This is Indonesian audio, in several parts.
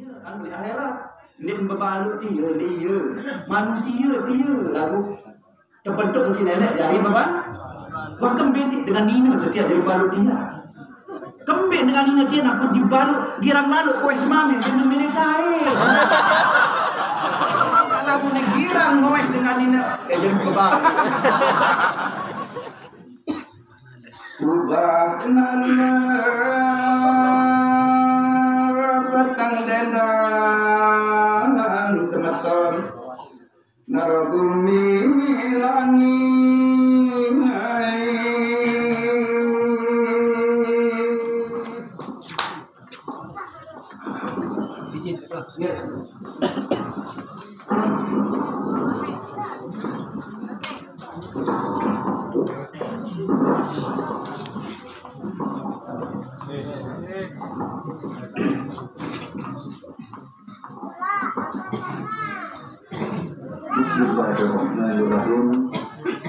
Anu di akhirat ini berbalut dia manusia dia lalu terbentuk si nenek dari bapak. Wah kembali dengan Nina setiap dari balut dia. Kembali dengan Nina dia nak pergi balut girang lalu kues mami demi militai. Karena punya girang kues dengan Nina jadi bapak. Subhanallah petang dendang semeton narabumi langit. Bismillahirrahmanirrahim.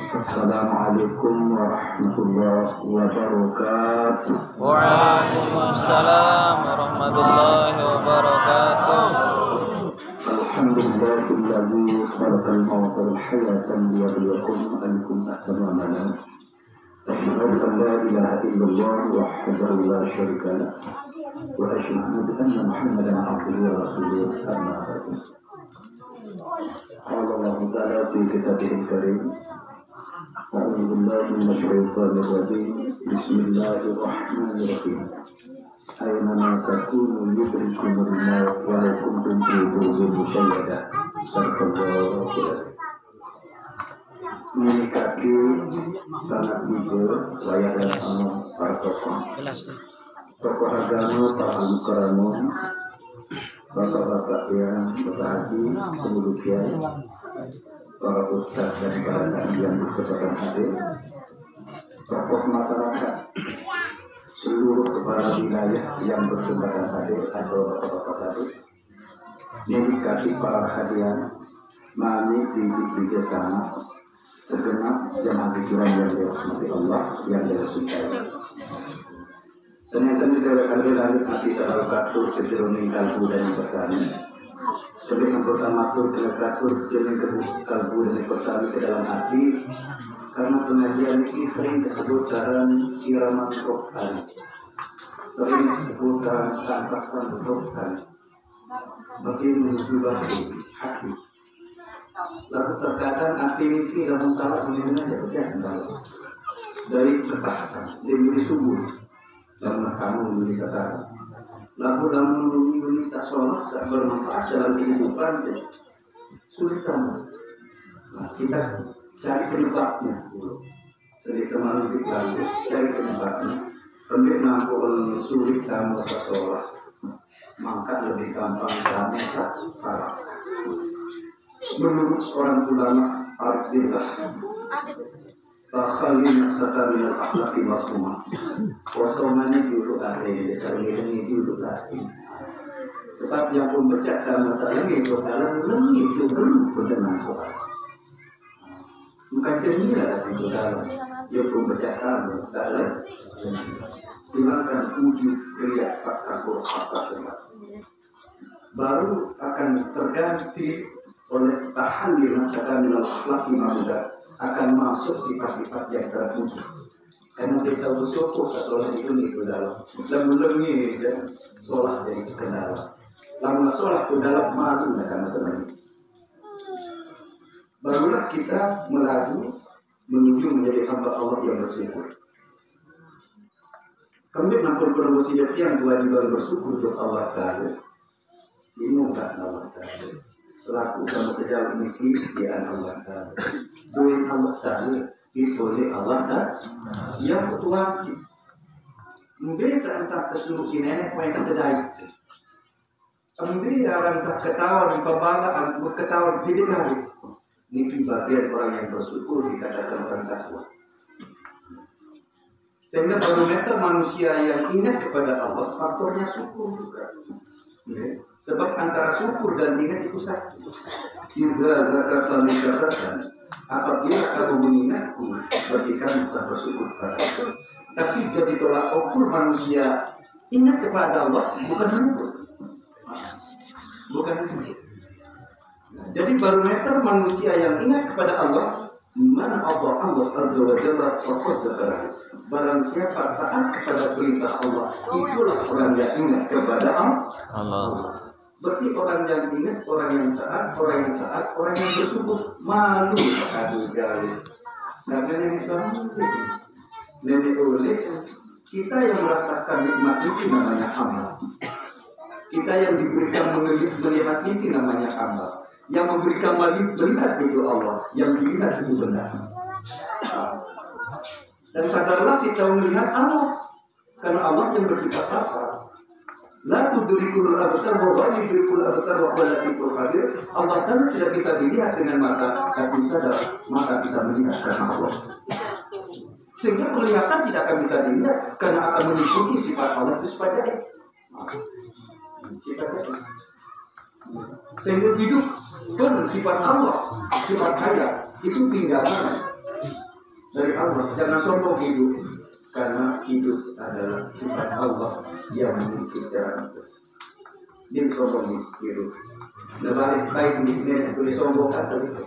Assalamualaikum warahmatullahi wabarakatuh. Waalaikumsalam warahmatullahi wabarakatuh. Alhamdulillahilladzi khalaqal mauta wal hayata liyabluwakum ayyukum ahsanu amala. Asyhadu an la ilaha illallah wahdahu la syarika lah wa asyhadu anna Muhammadan abduhu wa rasuluh. Amma ba'du. قال الله تعالى في كتابه الكريم أعوذ بالله من الشيطان الرجيم بسم الله الرحمن الرحيم أينما تكونوا يدرككم الموت ولو كنتم في بروج مشيدة صدق الله العظيم. Menikati sangat jujur layak dan aman para tokoh agama, para karamun, bapak-bapak yang berbahagia, kemudian para ustaz dan para dai yang berkesempatan hadir, tokoh masyarakat, seluruh kepala wilayah yang berkesempatan hadir atau bapak-bapak hadir, menikati para hadiah, mami di bersama segenap jemaah pikiran yang dirahmati Allah yang dirahmati. Ternyata kita akan berlanjut nanti soal kasus kejeruning kalbu dan persani. Sebelum yang pertama itu dengan kasus kejeruning kalbu dan persani ke dalam hati, karena pengajian ini sering disebut dalam siraman rohani, sering disebut dalam sampahan rohani, bagi menuju hati. Lalu terkadang aktiviti dalam salah sebenarnya tidak dari ketaatan, dari subuh. Dalam kamu Indonesia sekarang, lalu dalam Indonesia sholat sangat bermanfaat dalam kehidupan, sulit sama. Nah, kita cari penyebabnya dulu. Sedikit kemarin lalu cari penyebabnya. Sambil mampu sulit kamu sholat, maka lebih gampang kamu salah. Menurut seorang ulama artilah Takhalin serta minal akhlaki masumah. Wasomani dulu ahli, desarnya dulu ahli. Sebab yang membacakan masalah ini dalam lengi itu belum berdengar soal. Bukan cerita itu dalam yang membacakan masalah. Silakan uji lihat fakta Quran. Baru akan terganti oleh tahalil macakan minal akhlaki masumah. Akan masuk sifat-sifat yang terpuji. Karena kita bersyukur setelah itu dalam lembut-lembut dan sholat jadi kendala. Lama sholat itu dalam malu karena teman. Barulah kita melaju menuju menjadi hamba Allah yang bersyukur. Kami nampun berwasiat yang kewajiban bersyukur untuk Allah Taala. Semoga Allah Taala selaku sama kerja memiliki dia Allah Taala. Doa Allah Taala oleh Allah Taala yang wajib. Mungkin seantara kesuruh si nenek yang terjadi. Mungkin orang tak ketawa di pembanggaan, berketawa di hari. Ini bagian orang yang bersyukur dikatakan orang takwa. Sehingga barometer manusia yang ingat kepada Allah faktornya syukur juga. Sebab antara syukur dan ingat itu satu. Iza zakatan zakatan. Apabila kamu mengingatku, berarti kamu telah bersyukur padaku. Tapi jadi tolak ukur manusia ingat kepada Allah bukan syukur. bukan itu. Jadi barometer manusia yang ingat kepada Allah, mana Allah azza wa jalla faqad zakara. Barang siapa taat kepada perintah Allah, itulah orang yang ingat kepada Allah. Berarti orang yang ingat, orang yang taat, orang yang bersyukur, malu aduh gali. Nah, nenek oleh kita yang merasakan nikmat itu namanya hamba. Kita yang diberikan melihat itu namanya hamba. Yang memberikan melihat itu Allah, yang dilihat itu benar. Dan sadarlah kita melihat Allah, karena Allah yang bersifat rasa. La tudrikul absar wa yudrikul absar wa latiful khabir. Allah Ta'ala tidak bisa dilihat dengan mata, tapi sadar mata bisa melihat karena Allah. Sehingga penglihatan tidak akan bisa dilihat karena akan mengikuti sifat Allah itu sebagai sifat. Sehingga hidup pun sifat Allah, sifat hayat itu tinggalan dari Allah. Jangan sombong hidup, karena hidup adalah sifat Allah yang memiliki jalan. Dia sombong hidup. Nah, baik di sini yang boleh sombong atau itu.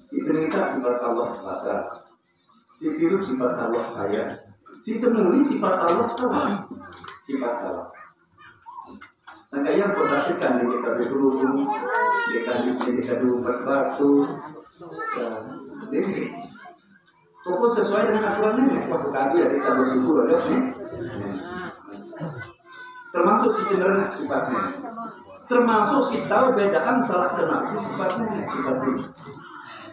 Si peningkat sifat Allah rasa, si hidup sifat Allah hayat, si temui sifat Allah tahu, sifat Allah. Maka yang perhatikan di kita berhubung, kita berbatu, jadi pokok sesuai dengan aturannya. Waktu kami ya kita bersyukur, termasuk si cenderung sifatnya, termasuk si tahu bedakan salah kenal sifatnya, sifat ini.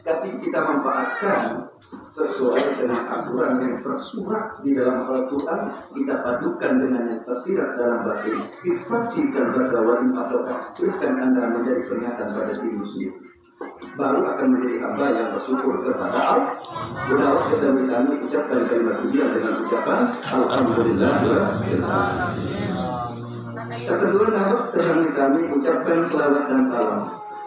Tapi kita manfaatkan sesuai dengan aturan yang tersurat di dalam Al-Quran, kita padukan dengan yang tersirat dalam batin. Istiqamkan berkawan atau berikan Anda menjadi peringatan pada diri sendiri, baru akan menjadi hamba yang bersyukur kepada Allah. Mudah kita bisa ucapkan kalimat pujian dengan ucapan Alhamdulillah. Kedua, kita bisa ucapkan selawat dan salam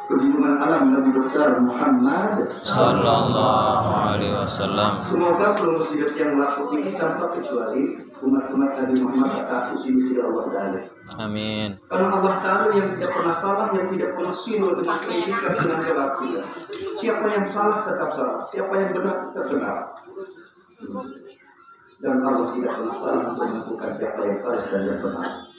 Junjungan alam Nabi besar Muhammad Sallallahu Alaihi Wasallam. Semoga promosi yang melakukan ini tanpa kecuali umat-umat Nabi Muhammad atas usia Allah Taala. Amin. Karena Allah Taala yang tidak pernah salah, yang tidak pernah silau dengan pendidikan dengan jawabnya. Siapa yang salah tetap salah, siapa yang benar tetap benar. Dan Allah tidak pernah salah untuk menentukan siapa yang salah dan yang benar.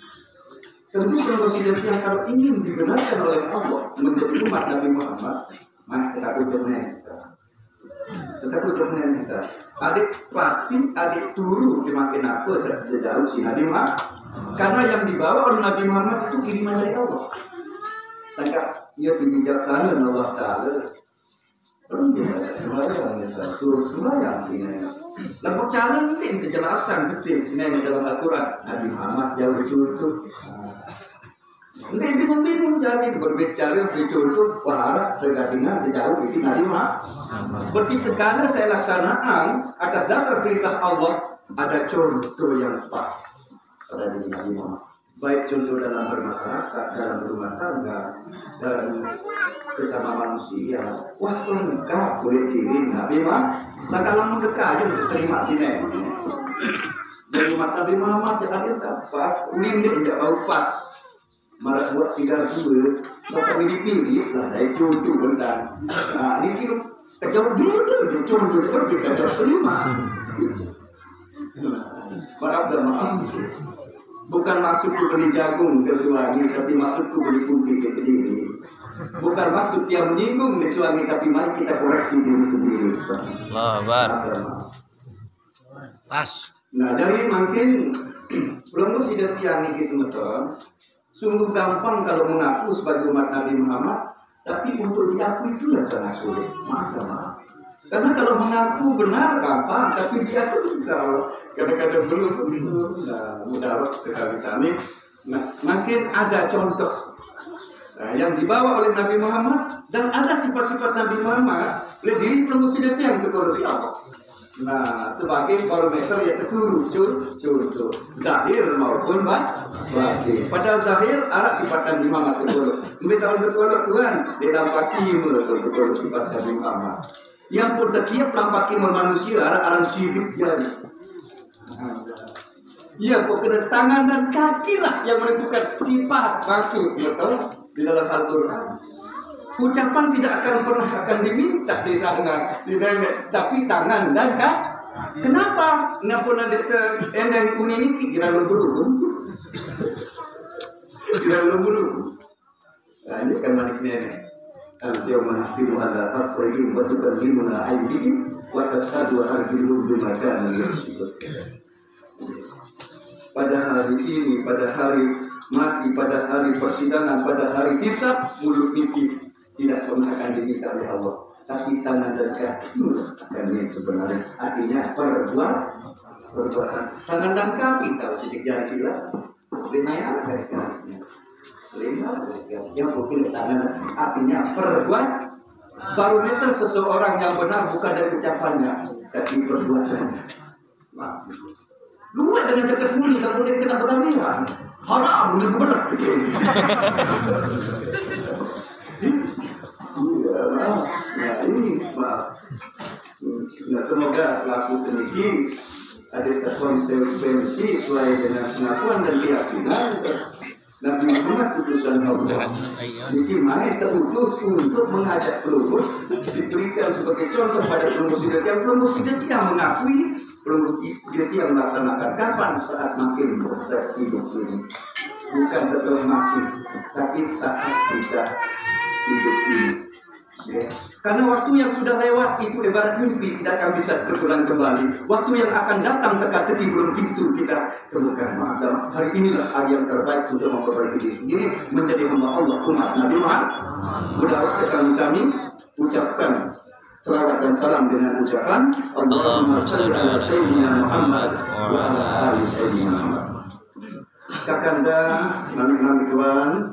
Tentu promosi yang kalau ingin dibenarkan oleh Allah menjadi umat Nabi Muhammad, maka kita ucapnya tetap ucapnya kita. Adik pati, adik turu dimakin aku sejauh si Nabi Muhammad. Karena yang dibawa oleh Nabi Muhammad itu kiriman dari Allah. Sangka ia si bijaksana Allah Taala. Sembahyang sini. Lalu cara ini kejelasan betul sini dalam Al-Quran. Nabi Muhammad jauh betul. Nanti bingung-bingung jadi berbicara contoh wahara tergantungan jauh isi Nabi Muhammad. Berarti segala saya laksanakan atas dasar perintah Allah ada contoh yang pas pada diri Nabi Muhammad. Baik contoh dalam bermasyarakat, dalam berumah tangga, dalam sesama manusia. Wah, enggak boleh diri Nabi Muhammad. Kalau mendekat aja terima sini. Dari mata Nabi Muhammad ada siapa? Nindik aja bau pas. Malah buat sidar dulu, masa pilih-pilih lah, dari contoh bentar. Nah, ini kira kejauh dulu, contoh berbeda terima. Maaf. Bukan maksudku beli jagung ke suami, tapi maksudku beli putih ke diri. Bukan maksud yang menyinggung di suami, tapi mari kita koreksi diri sendiri. Pas. Nah, jadi makin belum sudah tiang ini semeton. Sungguh gampang kalau mengaku sebagai umat Nabi Muhammad, tapi untuk diakui itu yang sangat sulit. Maaf. Karena kalau mengaku benar gampang, tapi diakui bisa. Kadang-kadang belum mudah kesal-kesal. Nah, makin ada contoh yang dibawa oleh Nabi Muhammad dan ada sifat-sifat Nabi Muhammad oleh diri pengusidat yang terkorusi Allah. Nah, sebagai barometer yang terturut contoh zahir maupun batin. Pada zahir arah sifat Nabi Muhammad terturut. Tahun terturut Tuhan didampaki terturut sifat Nabi Muhammad. Yang pun setiap dampaki manusia arah syirik jadi. Iya, kok kena tangan dan kaki lah yang menentukan sifat maksud, betul? Di dalam Al-Quran. Ucapan tidak akan diminta di sana, tapi tangan dan kaki. Kenapa? Kenapa nanti endang kuning ini kira lemburu? Kira lemburu. Nah, ini kan manisnya. Al-Tiyam menahkimu ala afrihim wa tukallimuna aydihim wa tas'adu arjuluhum bima kanu yaksibun. Pada hari ini, pada hari mati, pada hari persidangan, pada hari hisab, mulut ini tidak pernah akan diminta oleh Allah. Tapi tangan dan kaki akan yang sebenarnya. Artinya perbuatan. Tangan dan kaki tahu sidik jari sila. Lima ya, garis-garisnya. Yang mungkin tangan artinya perbuatan. Barometer seseorang yang benar bukan dari ucapannya, tapi perbuatannya. Luar dengan jaket kuning, tak boleh kena pertandingan. Haram, ini benar. Nah ini, nah semoga selaku pendidik ada konsekuensi sesuai dengan pengakuan dan keyakinan Nabi Muhammad utusan Allah. Jadi mai terutus untuk mengajak pelurus diberikan sebagai contoh pada pelurus yang mengakui, pelurus yang melaksanakan kapan saat makin proses hidup ini, bukan setelah mati, tapi saat kita hidup ini. Ya. Karena waktu yang sudah lewat itu ibarat mimpi, tidak akan bisa terulang kembali. Waktu yang akan datang teka-teki belum tentu kita temukan. Maka hari inilah hari yang terbaik untuk memperbaiki diri sendiri, menjadi hamba Allah umat Nabi Muhammad. Mudah-mudahan kami ucapkan selawat dan salam dengan ucapan Allahumma shalli ala sayyidina Muhammad wa ala ali sayyidina Muhammad. Kakanda, nami-nami tuan,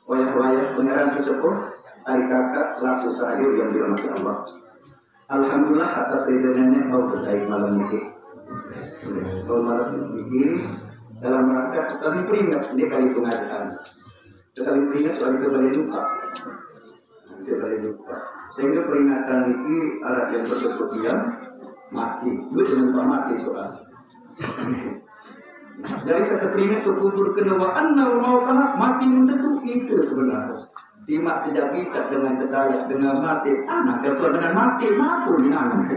wayah-wayah pengeran sesepuh, hari kakak selaku sahir yang dirahmati Allah. Alhamdulillah atas ridhonya mau berkait malam ini. Malam ini dalam rangka saling peringat ini kali pengajian. Saling peringat soal kembali lupa. Sehingga peringatan ini Arab yang berbentuk dia mati. Gue dengan mati soal. Dari kata peringat terkubur kenewaan mau kalah mati menentu itu sebenarnya. Timak tidak kita dengan kedaya dengan mati anak kalau dengan mati makul ini anak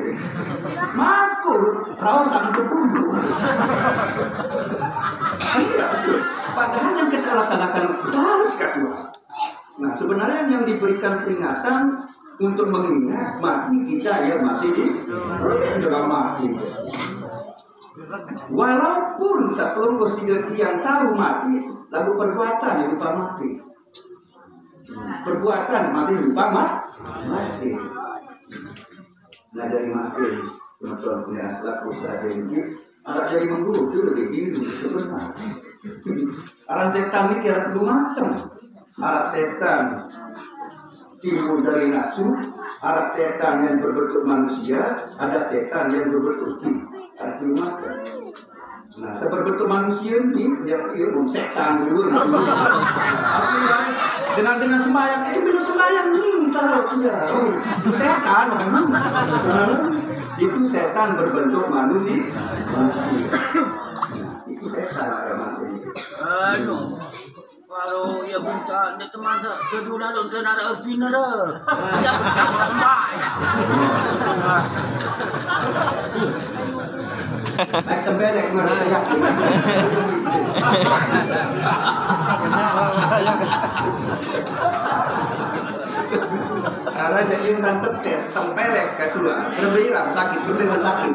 makul rausan terbunuh. Padahal yang kita laksanakan harus kedua. Nah sebenarnya yang diberikan peringatan untuk mengingat mati kita ya masih di dalam mati. Walaupun sebelum yang tahu mati lalu perbuatan yang lupa mati. Perbuatan masih lupa mati. Nah dari mati semacam punya selaku sahaja ini ada dari mengguru itu lebih diri sebenarnya. Arah setan ini kira dua macam. Arah setan timbul dari nafsu, arah setan yang berbentuk manusia, ada setan yang berbentuk jin. Ada dua macam. Nah, seberbentuk manusia ini dia setan dulu. Dengan sembahyang ini bila sembahyang ini tahu ya. Setan itu setan berbentuk manusia. Itu setan ada manusia. Kalau ya bukan di teman sejuta untuk ada opini ya sembahyang. Baik tembelek mana saya. Karena jadi yang tes tempelek kedua berbeirang sakit beneran sakit.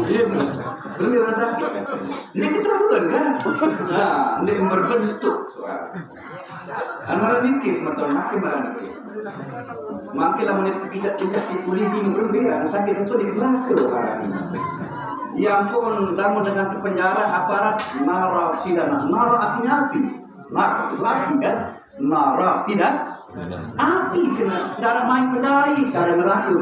Iya beneran sakit. Ini keterlaluan kan? Nah, ini berbentuk. Antara nikis betul makin mana? Makin lah menit kita si polisi ini berbeda, sakit itu di belakang. Ya ampun, namun dengan penjara aparat narapidana, narapidana, laki kan, narapidana, api kena darah main pedai, darah neraka,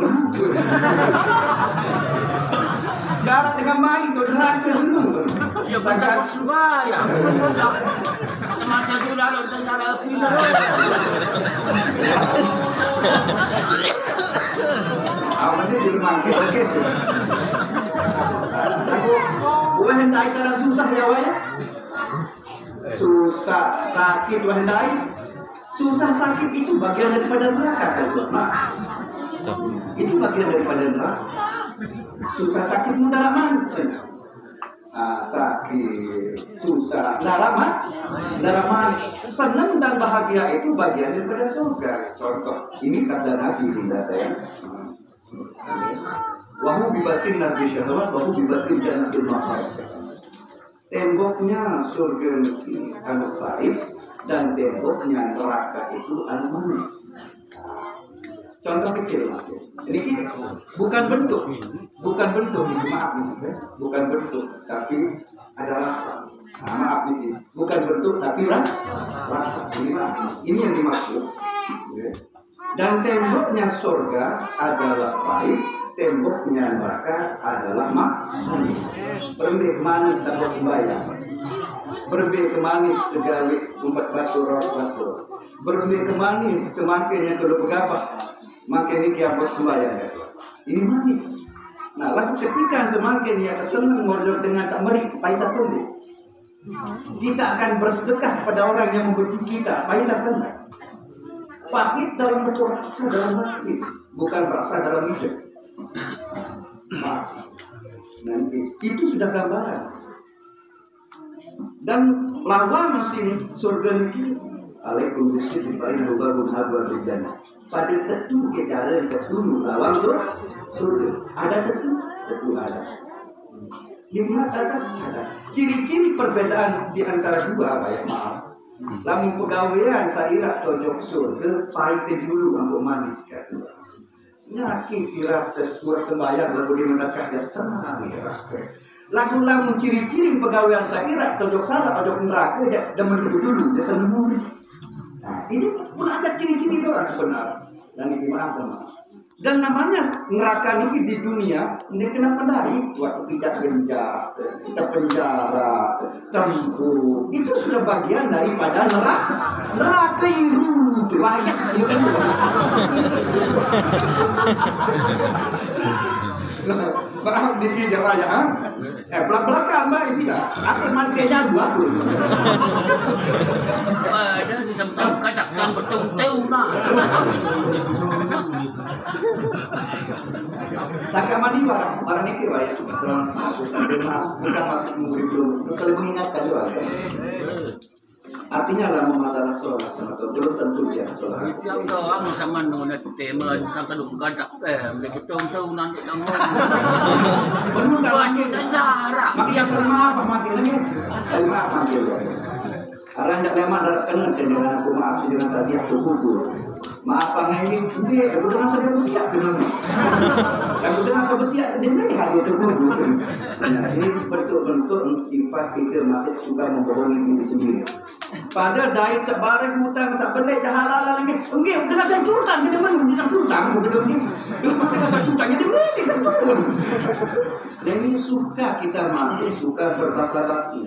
darah dengan main tu neraka semua. Ya bukan sembahyang. Teman saya sudah ada salah opini. Awalnya di rumah kita kes. wahendai karena susah ya wah ya. Susah sakit wahendai. Susah sakit itu bagian daripada neraka kan Pak? Itu bagian daripada neraka. Susah sakit mendalaman. Sakit, susah, dalaman, senang dan bahagia itu bagian daripada surga. Contoh, ini sabda Nabi Dinda saya. Wahu bibatin narbi syahwat, wahu bibatin jannatul maqar. Temboknya surga ini anu baik dan temboknya neraka itu anu manis. Contoh kecil mas, ini bukan bentuk, maaf nih, bukan bentuk, tapi ada rasa. Nah, maaf nih, bukan bentuk tapi rasa. Ini yang dimaksud. Dan temboknya surga adalah baik, temboknya neraka adalah manis. Berbeda manis tembok sembahyang, berbeda manis tegawi umpat batu roh. Berbeda manis kemakinnya kalau begapa. Makin ini kiamat sembahyang ya. Ini manis. Nah, lalu ketika semakin ya senang ngorder dengan samari pahit pun deh. Kita akan bersedekah pada orang yang membenci kita, pahit pun. Pahit dalam bentuk rasa dalam hati, bukan rasa dalam hidup. Nanti itu sudah gambaran. Dan lawan mesin surga ini alaikum bisyiddi fa innahu babun habwa bil jannah. Pada tentu kejaran ketemu lawang surga. Ada tentu ada. Lima ada. Ciri-ciri perbedaan di antara dua apa ya maaf. Lamun pegawaian saira tojok surga pahit dulu anggo manis kan. Nyaki kira tersua sembayang lalu di mendekat ya tenang ya. Lagu-lagu ciri-ciri pegawaian saira tojok salah tojok neraka ya demen dulu ya seneng. Nah, ini pun ada ciri-ciri orang sebenarnya dan ini maaf. Dan namanya neraka ini di dunia ini kenapa dari waktu kita penjara, tempur itu sudah bagian daripada neraka yang rugi banyak. Berapa di Jawa ya? Belak-belakan mbak ini lah. Atas mandinya dua pun. Ada di tempat katakan bertemu nah. Saka mandi barang ini ya sebetulnya aku sampai bukan masuk murid belum. Kalau mengingatkan juga. Artinya lah masalah sholat sama belum tentu ya sholat. Tiap doang sama nona tema tentang kedua kadak begitu tahu nanti kamu. Benar tak Banyak cara. makin selama apa makin lagi? Selama apa makin lagi? Orang tidak lama darahkan dengan aku maaf dengan tadi aku kubur. Maaf pangai ini, aku dengan saya bersiap dengan. Aku dengan saya bersiap dengan hati terkubur. Nah ini bentuk-bentuk sifat kita masih suka membohongi diri sendiri. Pada dai sebarang hutang sabelek jahalala lagi. Enggak, dengan saya hutang kita mana dengan hutang begitu ni. Dengan saya hutang itu kita turun. Dan ini suka kita masih suka berbasa-basi.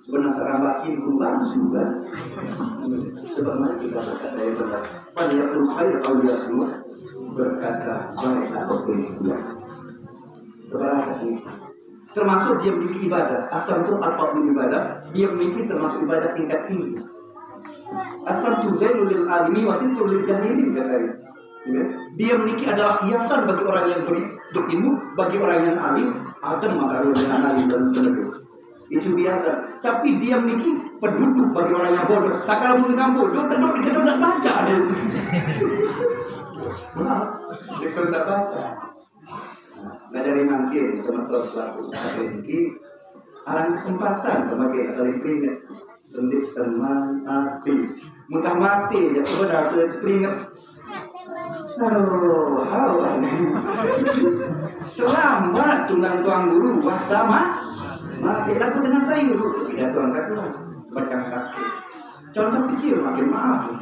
Sebenarnya sekarang basi bukan sudah. Sebab mana kita berkata yang benar. Pada yang khair awliya semua berkata baik atau tidak. Berkata termasuk dia memiliki ibadah. Asal itu al-fadlul ibadah. Dia memiliki termasuk ibadah tingkat tinggi. Asal tu zainul lil alimi wasintul lil jahilin katanya. Dia memiliki adalah hiasan bagi orang yang berilmu, bagi orang yang alim, adem kalau dengan alim dan penduduk. Itu biasa. Tapi dia memiliki penduduk bagi orang yang bodoh. Sakala mendengar bodoh, terduduk di kedua tak baca. Dia tak baca. Ngajari mangkir sementara selaku sahabat ini arang kesempatan memakai saling peringat sendik teman api muntah mati ya sudah peringat selamat tulang guru sama mati lagu dengan sayur tidak tuang kaki baca kaki contoh kecil makin maaf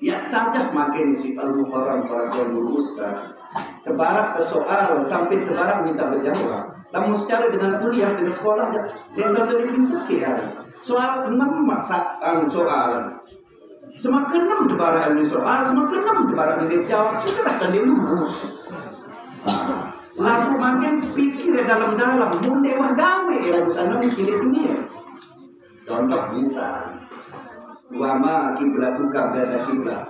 ya tajah makin si al-muharram para guru ustaz ke barat ke soal sampai ke barat minta berjawab. Namun secara dengan kuliah dengan sekolah dia dari prinsip ya. Soal 6 soal. Semakin 6 di barat ini soal, semakin 6 di barat ini jawab. Setelah kan dia lulus. Lagu makin pikir dalam-dalam, munde wah gawe lagu sana mikir dunia. Contoh misal, wama kiblat buka berada kiblat.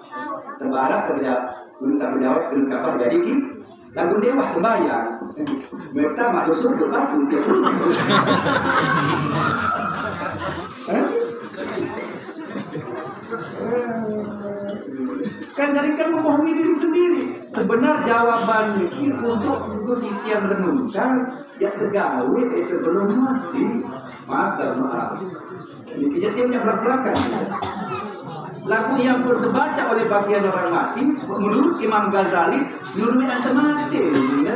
Sebarat terjawab kelengkapan dari lagu dewa sembahyang. Mereka masuk surga pasti dia surga. Kan jadikan membohongi diri sendiri. Sebenar jawabannya itu untuk sitian renungkan yang tergawe sebelum mati. Maaf. Ini kejadian yang belakang. Lagu yang terbaca oleh bagian orang mati menurut Imam Ghazali menurut mati ya.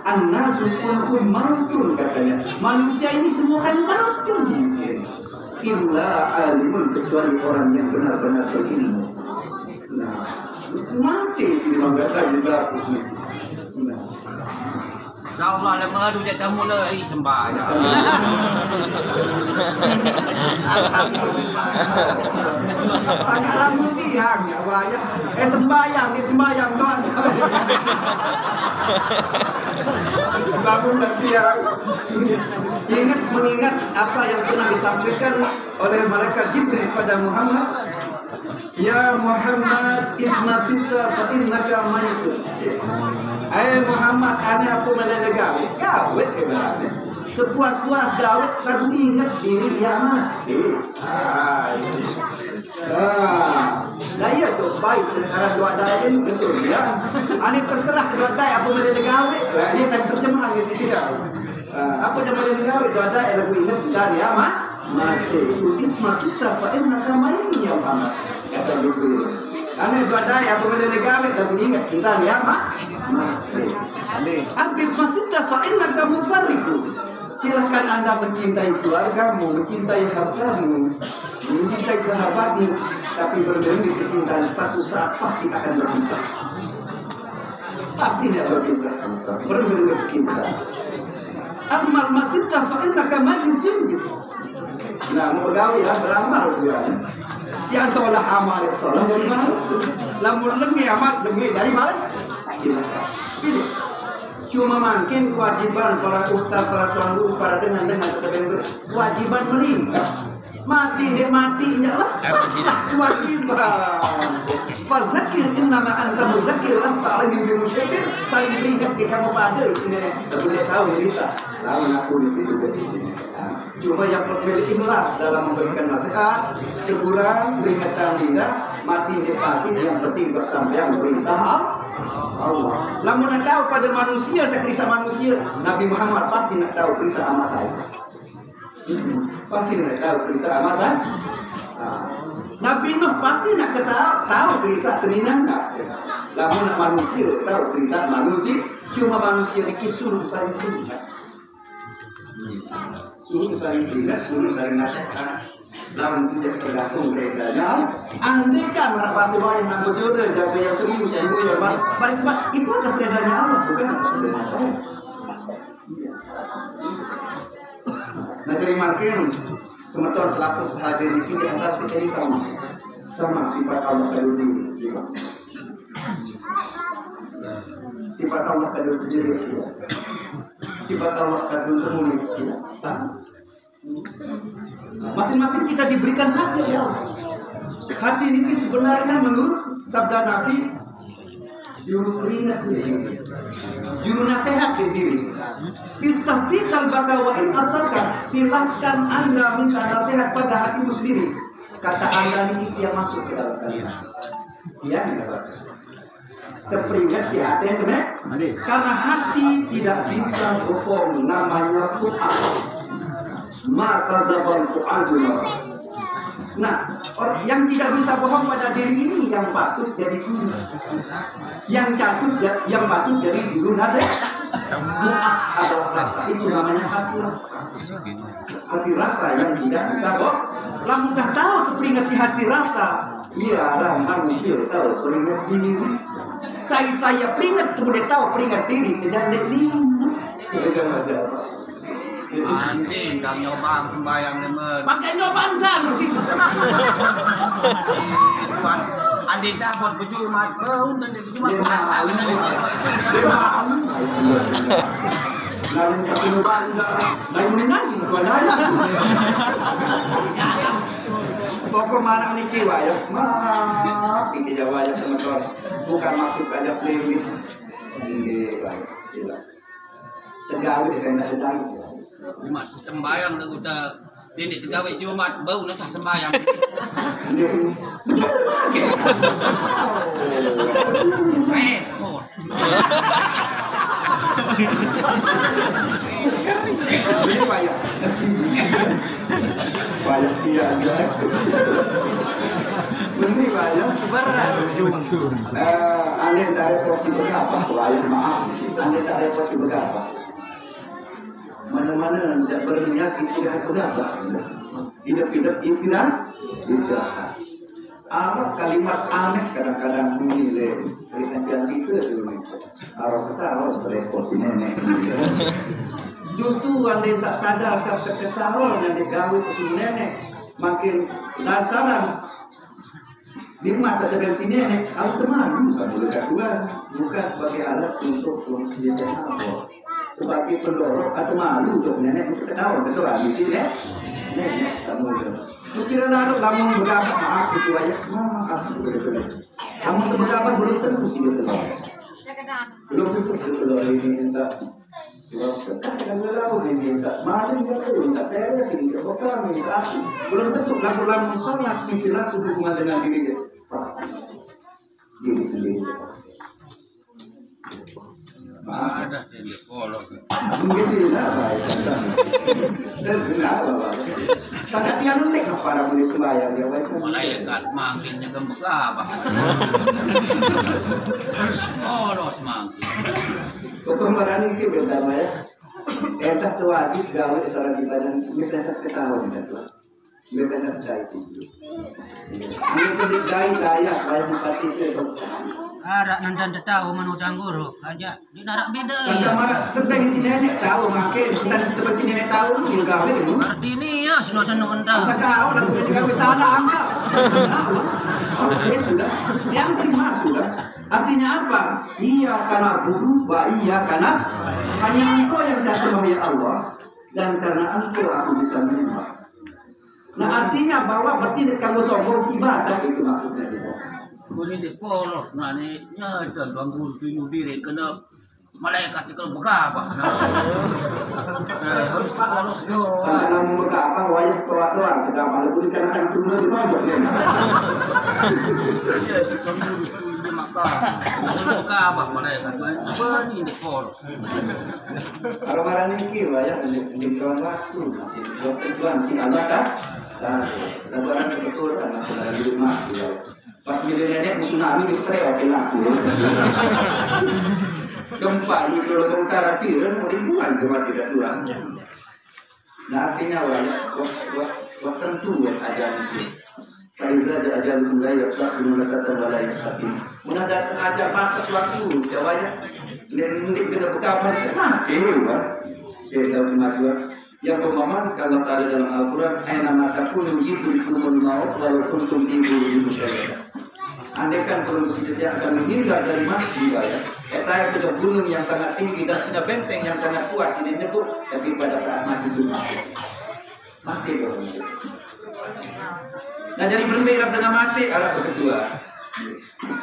An-nasu kulluhum mautun katanya. Manusia ini semua kan mautun. Illa alimun kecuali orang yang benar-benar berilmu. Nah, mati si Imam Ghazali berlaku. Nah. Allah lah mengadu jatah mulai sembahyang. Agaklah mutiang ya banyak. Sembahyang doang. Bangun tiang. Mengingat apa yang pernah disampaikan oleh malaikat Jibril pada Muhammad. Ya Muhammad isma sita fa innaka mayitun. Muhammad aneh aku menegawe gawe keberane sepuas-puas gawe kan ingat diri yang mati. Nah iya tuh baik sekarang doa daya ini betul ya. Aneh terserah doa daya aku menegawe dia kan terjemah gitu dia. Aku jangan menegawe doa daya lagu ingat dari amat mati. Isma sita fa innaka mayitun ya Muhammad. Kata dulu. Aneh doa daya aku menegawe lagu ingat kita ya Habib masita fa'inna kamu fariku. Silahkan anda mencintai keluargamu, mencintai hartamu, mencintai sahabatmu, tapi berbeda kecintaan satu saat pasti akan berpisah. Pasti tidak berpisah. Berbeda kecintaan. Amal masita fa'inna kamajisim. Nah, mau bergawe ya, beramal ya. Yang seolah amal itu seolah dari malas. Lamun lengi amal, lengi dari malas. Silakan. Ini cuma makin kewajiban para ustaz, para tuan guru, para dengan kewajiban melingkar. Mati dia mati lepaslah kewajiban. Fadzakir innama anta mudzakir lasta alaihi bimusyrikin. Saling beringat kamu pada sini. Tapi dia tahu dia bisa. Lalu aku juga cuma yang perlu ikhlas dalam memberikan nasihat, teguran, peringatan bisa mati dia mati yang penting bersampaian perintah Allah. Lamun nak tahu pada manusia tak kisah manusia, Nabi Muhammad pasti nak tahu kisah sama saya. Pasti nak tahu kisah sama saya. Nabi Nuh pasti nak tahu kisah seninana. Lamun manusia tahu kisah manusia, cuma manusia ini suruh saling ingat. Suruh saling ingat, suruh saling nasihat. Lawan tidak tergantung bedanya. Andaikan apa semua yang nanggung jodoh, jaga yang serius, yang mulia, paling sebab itu atas redanya Allah, bukan atas redanya saya. Nah terima kasih, semeton selafut sehadir itu di antara kita ini sama sifat Allah kadul diri. Sifat Allah kadul diri. Sifat Allah kadul temuni. Masing-masing kita diberikan hati ya Allah. Hati ini sebenarnya menurut sabda Nabi juru peringat diri, juru nasihat diri. Istafti kalbaka wa in ataka, silahkan anda minta nasihat pada hatimu sendiri. Kata anda ini yang masuk ke dalam kalian. Dia terperingat si hati yang benar. Karena hati tidak bisa bohong, namanya Quran. Maka zabal fu'adullah. Nah, yang tidak bisa bohong pada diri ini yang patut jadi guru. Yang patut jadi guru nasihat. Adalah rasa itu namanya hati rasa. Hati rasa yang tidak bisa bohong. Lamun dah tahu terperingat si hati rasa. Ia ada manusia tahu peringat diri. Saya peringat kemudian tahu peringat diri tidak diri. Tidak ada. Anjing, kang nyobang sembahyang nemen. Pakai nyobang kan? Andi dapat berjumat, bau dan berjumat. Lalu pakai lubang lain menangi kualaya. Pokok mana niki ya? Maaf, iki Jawa ya teman-teman. Bukan maksud aja playlist. Ini baik. Tegawe saya tidak tahu. Jumat sembayang udah ini tegawe Jumat bau nasa sembayang. Ini banyak. Banyak dia. Ini banyak. Anda tarik porsi berapa? Lain maaf. Anda tarik porsi berapa? Mana-mana tidak berniat istirahat berapa? Hidup istirahat. Arab kalimat aneh kadang-kadang menilai kajian itu dulu. Arab ketahuan serempot nenek. Justru anda tak sadar sampai ketahuan yang diganggu ke nenek makin penasaran. Di mata dari si nenek harus temadu sama dekat Tuhan, bukan sebagai alat untuk menjadi sebagai pendorong atau malu untuk nenek untuk ketahuan betul habis ini nenek sama kira lalu kamu berapa maaf itu aja maaf betul kamu berapa belum tentu sih betul belum tentu betul ini minta kan lalu ini minta macam itu minta teres ini siapa minta belum tentu lalu sholat mungkin langsung hubungan dengan diri sendiri Ada di kolok. mungkin sih apa sangat tiang unik para murid sembahyang ya Malaikat makinnya gembek apa? Harus polos makin. Pemerani itu pertama ya. Entah tua di gawe seorang ibadah misalnya ketahuan itu. Misalnya percaya itu. Ini itu daya kalau mempati itu. Ada nandan tahu menudang guru aja di darat beda. Sangka marah tentang si nenek tahu makin tentang setelah si nenek tahu lu gawe lu. Artinya ya seno-seno entah. Masa kau lalu bisa gawe salah anda. Oke sudah. Yang terima sudah. Artinya apa? Iya karena guru, iya karena hanya engkau yang saya sembah ya Allah dan karena engkau aku bisa menyembah. Nah artinya bahwa berarti kamu sombong si ibadah itu maksudnya gitu. Ini di polos, nani nyata ganggu tujuh diri kena malaikat itu begapa. Harus polos dong. Sampai namun berapa wajib keluar doang kita malah pun karena kan cuma di pojok ya. Ya sekarang di maka begapa malaikat. Ini di polos. Kalau marah niki ya di kawan waktu waktu tuan si Allah kan. Dan orang betul anak di rumah ya. Pas milih nenek tsunami di Sreo aku. Gempa di Pulau Bengkara Piren ribuan gempa tidak tulang. Nah artinya wah tentu ya ajar itu. Kalau ada ajar mulai ya tak menolak balai tapi mengajar ajar batas waktu jawabnya dan mungkin kita buka apa mati ya. Kita cuma yang pemahaman kalau ada dalam Al-Quran aina maka pun gitu dikumun maut lalu kuntum ibu ibu saya. Andai kan produksi dia akan menghindar dari mati ya. Eta itu gunung yang sangat tinggi dan punya benteng yang sangat kuat ini nyebut tapi pada saat mati itu mati dong. Nah jadi berbeda dengan mati arah kedua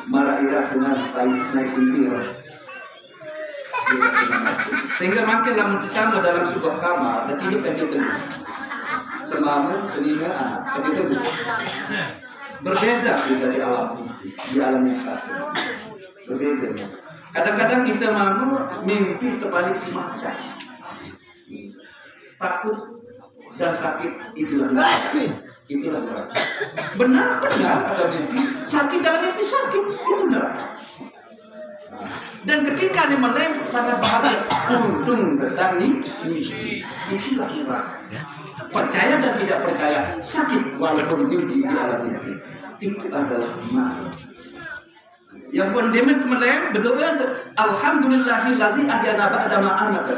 marah irah dengan naik sempil. Sehingga makin lama ditambah dalam sebuah kamar dan ini kan itu semamu sehingga kan itu berbeda kita di alam yang satu berbeda. Kadang-kadang kita mau mimpi terbalik si macam takut dan sakit itulah neraka. Benar ada mimpi sakit dalam mimpi sakit itu neraka. Dan ketika dia melempar sangat bahagia untung besar nih itulah neraka. Percaya dan tidak percaya sakit walaupun mimpi di alam mimpi itu adalah iman. Yang pun demen melem berdoa alhamdulillahillazi ahyana ba'da ma amata.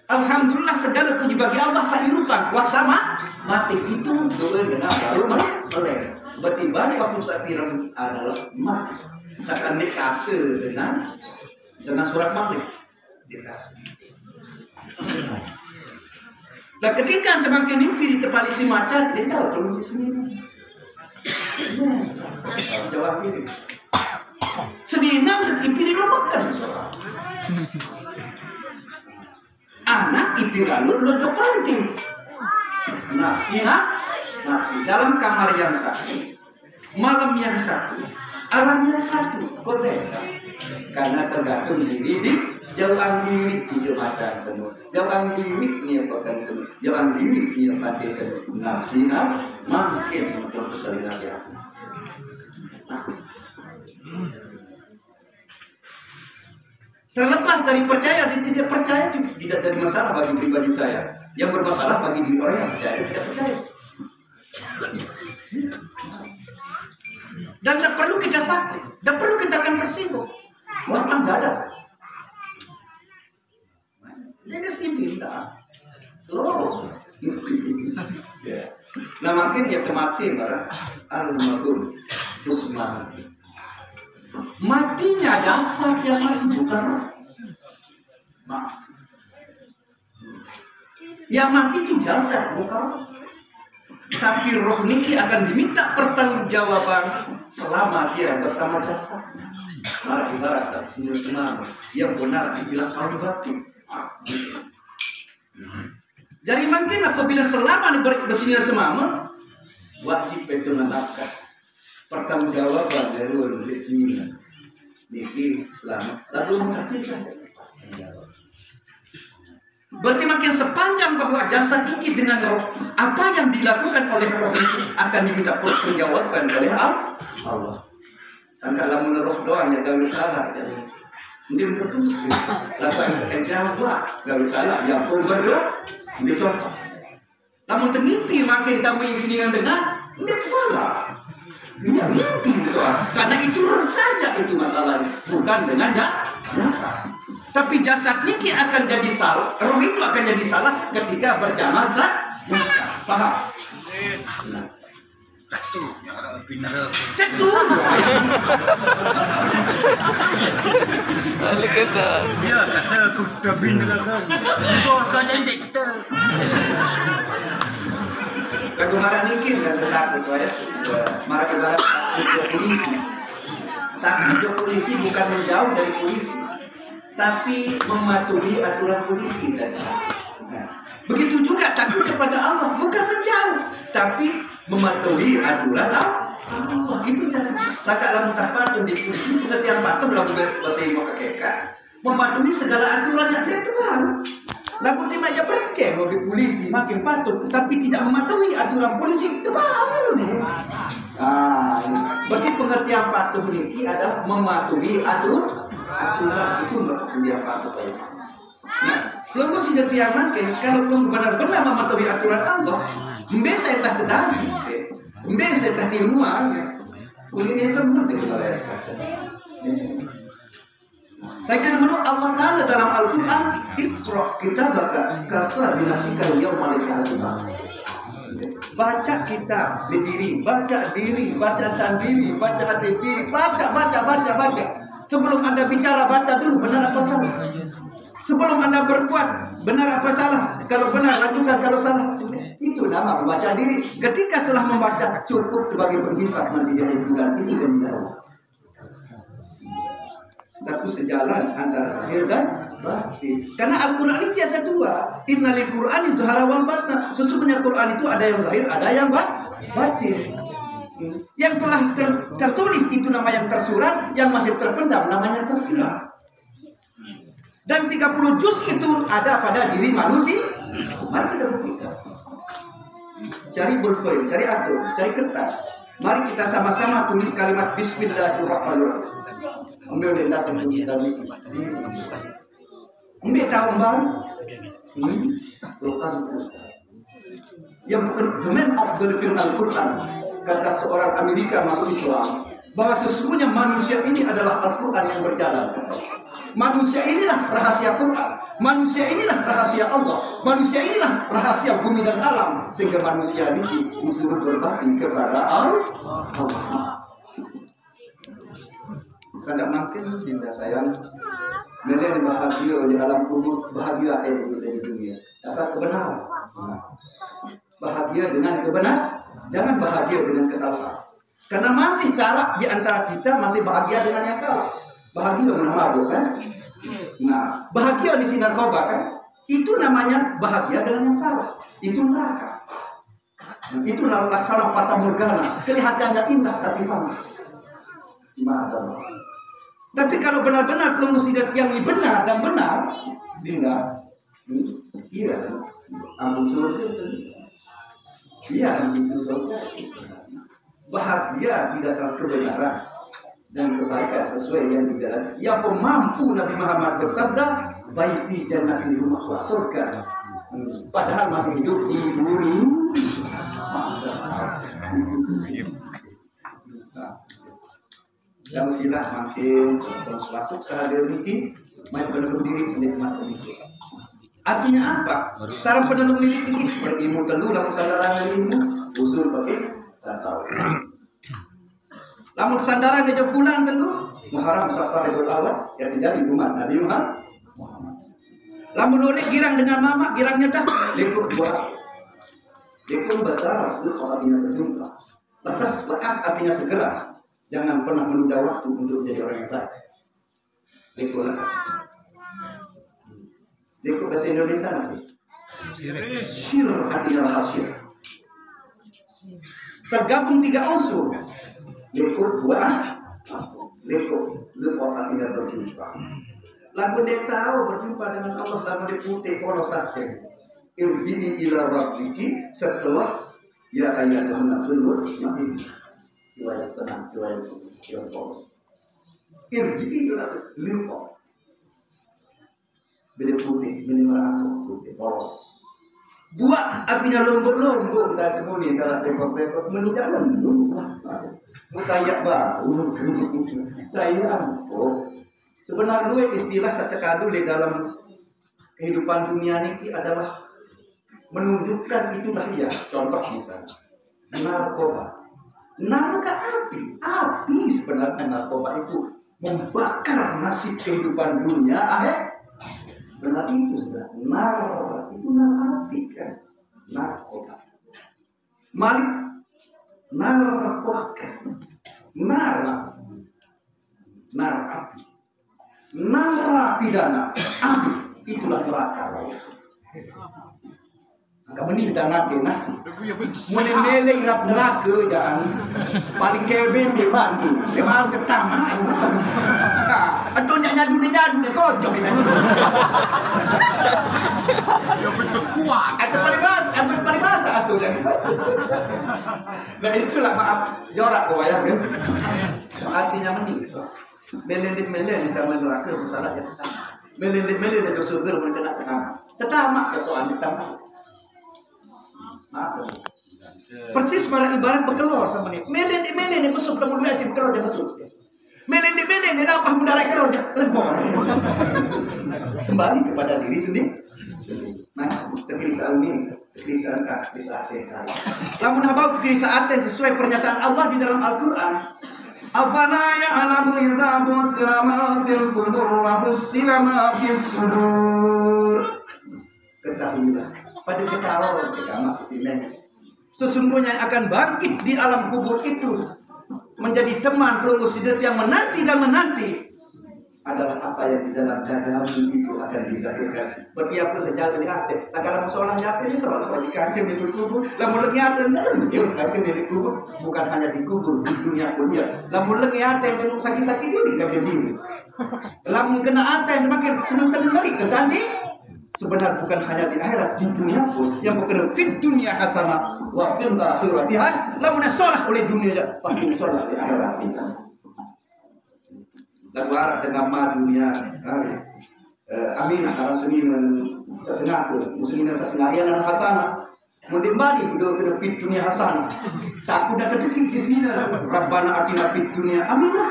Alhamdulillah segala puji bagi Allah sairupan waksama mati itu doa dengan baru melem. Berarti balik waktu sapiran adalah mati. Misalkan dikasih dengan surat mati dikasih. Nah ketika semakin mimpi ditepali si macan, dia tahu kalau si sendiri. Jawab ini. Seninang mimpi dilompatkan seorang. Anak ipiralu lo penting. Nafsi dalam kamar yang satu, malam yang satu, alam yang satu, berbeda. Karena tergantung diri di jauhan diri di mata semua, jauhan diri ni apakan semua, jauhan diri ni apa semua. Nafsi manusia semua terus saling terlepas dari percaya dan tidak percaya tidak jadi masalah bagi pribadi saya. Yang bermasalah bagi diri orang yang percaya dan tidak percaya. Dan tidak perlu kita sakit, tidak perlu kita akan tersinggung. Orang tidak ada. Jadi sendiri tak. Slow. Nah makin dia mati marah al-maghum usman. Matinya jasad yang mati bukan roh. Yang mati itu jasad bukan roh. Tapi roh niki akan diminta pertanggungjawaban selama dia bersama jasad. Marah ibarat saksi senang yang benar dibilang kalau batin. Jadi mungkin apabila selama bersama semama wajib itu menetapkan pertanggungjawaban dari luar sini. Niki selamat lalu mengkasih saja. Berarti makin sepanjang bahwa jasad ini dengan roh, apa yang dilakukan oleh roh ini akan diminta pertanggungjawaban oleh Allah. Sangkalah menurut doang yang kami salah. Mungkin betul sih. Lakukan jawab, gak salah. Yang pun berdoa, ini contoh. Namun termimpi makin kamu yang sini dengar, tidak salah. Ini mimpi soal. Karena itu roh saja itu masalahnya, bukan dengan jasad. Tapi jasad niki akan jadi salah, roh itu akan jadi salah ketika berjamaah. Paham? Tentu. Ya, kata kita bina lagi. Surga janji kita. Kalau marah niki kan takut ya. Marah kebarat polisi. Takut polisi bukan menjauh dari polisi, tapi mematuhi aturan polisi dan begitu juga takut kepada Allah bukan menjauh tapi mematuhi aturan Allah. Itu cara sakala mentapatun di polisi pengertian patuh lagu bahasa Inggris kakek mematuhi segala aturan yang dia baru. Lagu lima aja berke mobil polisi makin patuh tapi tidak mematuhi aturan polisi itu baru nih. Berarti pengertian patuh ini adalah mematuhi aturan itu pengertian patuh. Nah, kalau sudah tiang kalau kamu benar-benar mematuhi aturan Allah, saya tak terdari, saya tak di rumah, ini semua dengan saya kira menurut Allah Ta'ala dalam Al-Quran, Iqra kitabaka kafa binafsika yawma al-hasibah. Baca kitab berdiri, baca diri, baca tandiri, baca hati diri, baca. Sebelum Anda bicara, baca dulu benar apa salah. Sebelum Anda berbuat, benar apa salah. Kalau benar, lanjutkan. Kalau salah, itu nama membaca diri. Ketika telah membaca, cukup sebagai penghisap nanti dari bulan ini dan jauh. Tapi sejalan antara lahir dan batin. Karena Al-Quran ini ada dua. Innalil Qur'ani zahara wal batna. Sesungguhnya Quran itu ada yang zahir, ada yang batin. Yang telah tertulis itu nama yang tersurat, yang masih terpendam namanya tersirat. Dan 30 juz itu ada pada diri manusia. Mari kita buktikan. Cari bulfoil, cari atur, cari kertas. Mari kita sama-sama tulis kalimat Bismillahirrahmanirrahim. Ambil dia datang ke sini. Ambil tahu bang. Yang bukan the man of the film Al-Quran. Kata seorang Amerika masuk Islam bahwa sesungguhnya manusia ini adalah Al-Quran yang berjalan. Manusia inilah rahasia Quran. Manusia inilah rahasia Allah. Manusia inilah rahasia bumi dan alam. Sehingga manusia ini disuruh berbakti kepada Allah. Sangat makin cinta sayang. Mereka bahagia di alam kubur, bahagia itu dari dunia. Asal kebenaran. Bahagia dengan kebenaran, jangan bahagia dengan kesalahan. Karena masih jarak di antara kita masih bahagia dengan yang salah. Bahagia dengan mabuk kan? Nah, bahagia di sinar narkoba kan? Itu namanya bahagia dengan yang salah. Itu neraka. Itu laksana fata morgana. Kelihatannya indah tapi panas. Tapi kalau benar-benar peluru sidat yang benar dan benar, tidak. Iya, ampun surga. Iya, itu surga. Bahagia di dasar kebenaran dan kebaikan sesuai yang dijalankan. Yang mampu Nabi Muhammad bersabda, baiti jannah di rumah surga. Padahal masih hidup di bumi. Yang silah makin suatu sehadir ini main penelung diri sendiri mati. Artinya apa? Cara penelung diri ini berilmu dulu, lalu sandaran ilmu usul pakai tasawuf. Lamun sandaran ke pulang tentu muharam safar idul awal yang menjadi umat Nabi Muhammad. Lamun oleh girang dengan mama girangnya dah lekuk dua. Lekuk besar itu artinya berjumpa. Lekas artinya segera. Jangan pernah menunda waktu untuk menjadi orang yang baik. Lekuk lekas. Lekuk bahasa Indonesia nanti. Syir artinya rahasia. Tergabung 3 unsur. Lekuk dua, lekuk artinya berjumpa. Lagu dia tahu berjumpa dengan Allah, lagu dia putih polos saja. Irji'i ila rabbiki setelah ya ayyatuhan nafsul mutmainnah. Riwayat tenang, riwayat polos. Irji'i ila liqa. Beli putih, beli merah putih polos. Buat artinya lombok-lombok dan kemudian kalau tengok-tengok menunjukkan lembut. Saya bau, saya ampun. Sebenarnya istilah satekadu di dalam kehidupan dunia ini adalah menunjukkan itulah dia. Contoh misalnya narkoba. Narkoba api sebenarnya narkoba itu membakar nasib kehidupan dunia. Benar itu sudah itu api kan, narkoba. Malik narkoba, api, narapidana, api, itulah neraka. Agak menindang nanti, menelele irap neraka jangan paling keben dia bagi, memang ketang. Aduh nyadu kocok. Ya betul kuat. Atau paling masa atuh dan. Nah itulah maaf jorak kau ya kan. Artinya meninggal. Melilit sama neraka bersalah ya. Melilit dari surga berkena pertama. Ketama ke soal ditama. Maaf. Persis para ibarat berkelor sama ni. Melilit besuk temu dua sih berkelor dia besuk. Melilit lapah mudarat kelor dia legor. Kembali kepada diri sendiri. Nah, kegelisahan ini, kegelisahan hati. Lamun habau kegelisahan sesuai pernyataan Allah di dalam Al-Quran. Afala ya'lamu idza bu'thira ma fil qubur wa husila ma fis sudur. Ketahuilah, pada ketahuan agama Islam. Sesungguhnya yang akan bangkit di alam kubur itu menjadi teman peluru sidat yang menanti adalah apa yang di dalam dadamu itu akan disatukan. Bertiap sejak dari hati. Kalau musola nyata ini selalu bagikan ke milik kubur. Lamun lengiatan ke milik kubur bukan hanya di kubur di dunia pun ya. Lamun lengiatan yang penuh sakit-sakit ini ke diri. Lamun kena ate yang makin senang-senang lagi ke tadi. Sebenarnya bukan hanya di akhirat, di dunia pun yang bukan fit dunia hasanah wa fil akhirati hasanah. Lamun salah oleh dunia pasti salah di akhirat kita. Dan warak dengan dunia aminah dalam seniman sesengaku muslimin sesenarian dan hasanah mendembali ke fit dunia hasanah tak udah kedekin sismina Rabbana atina fit dunia aminah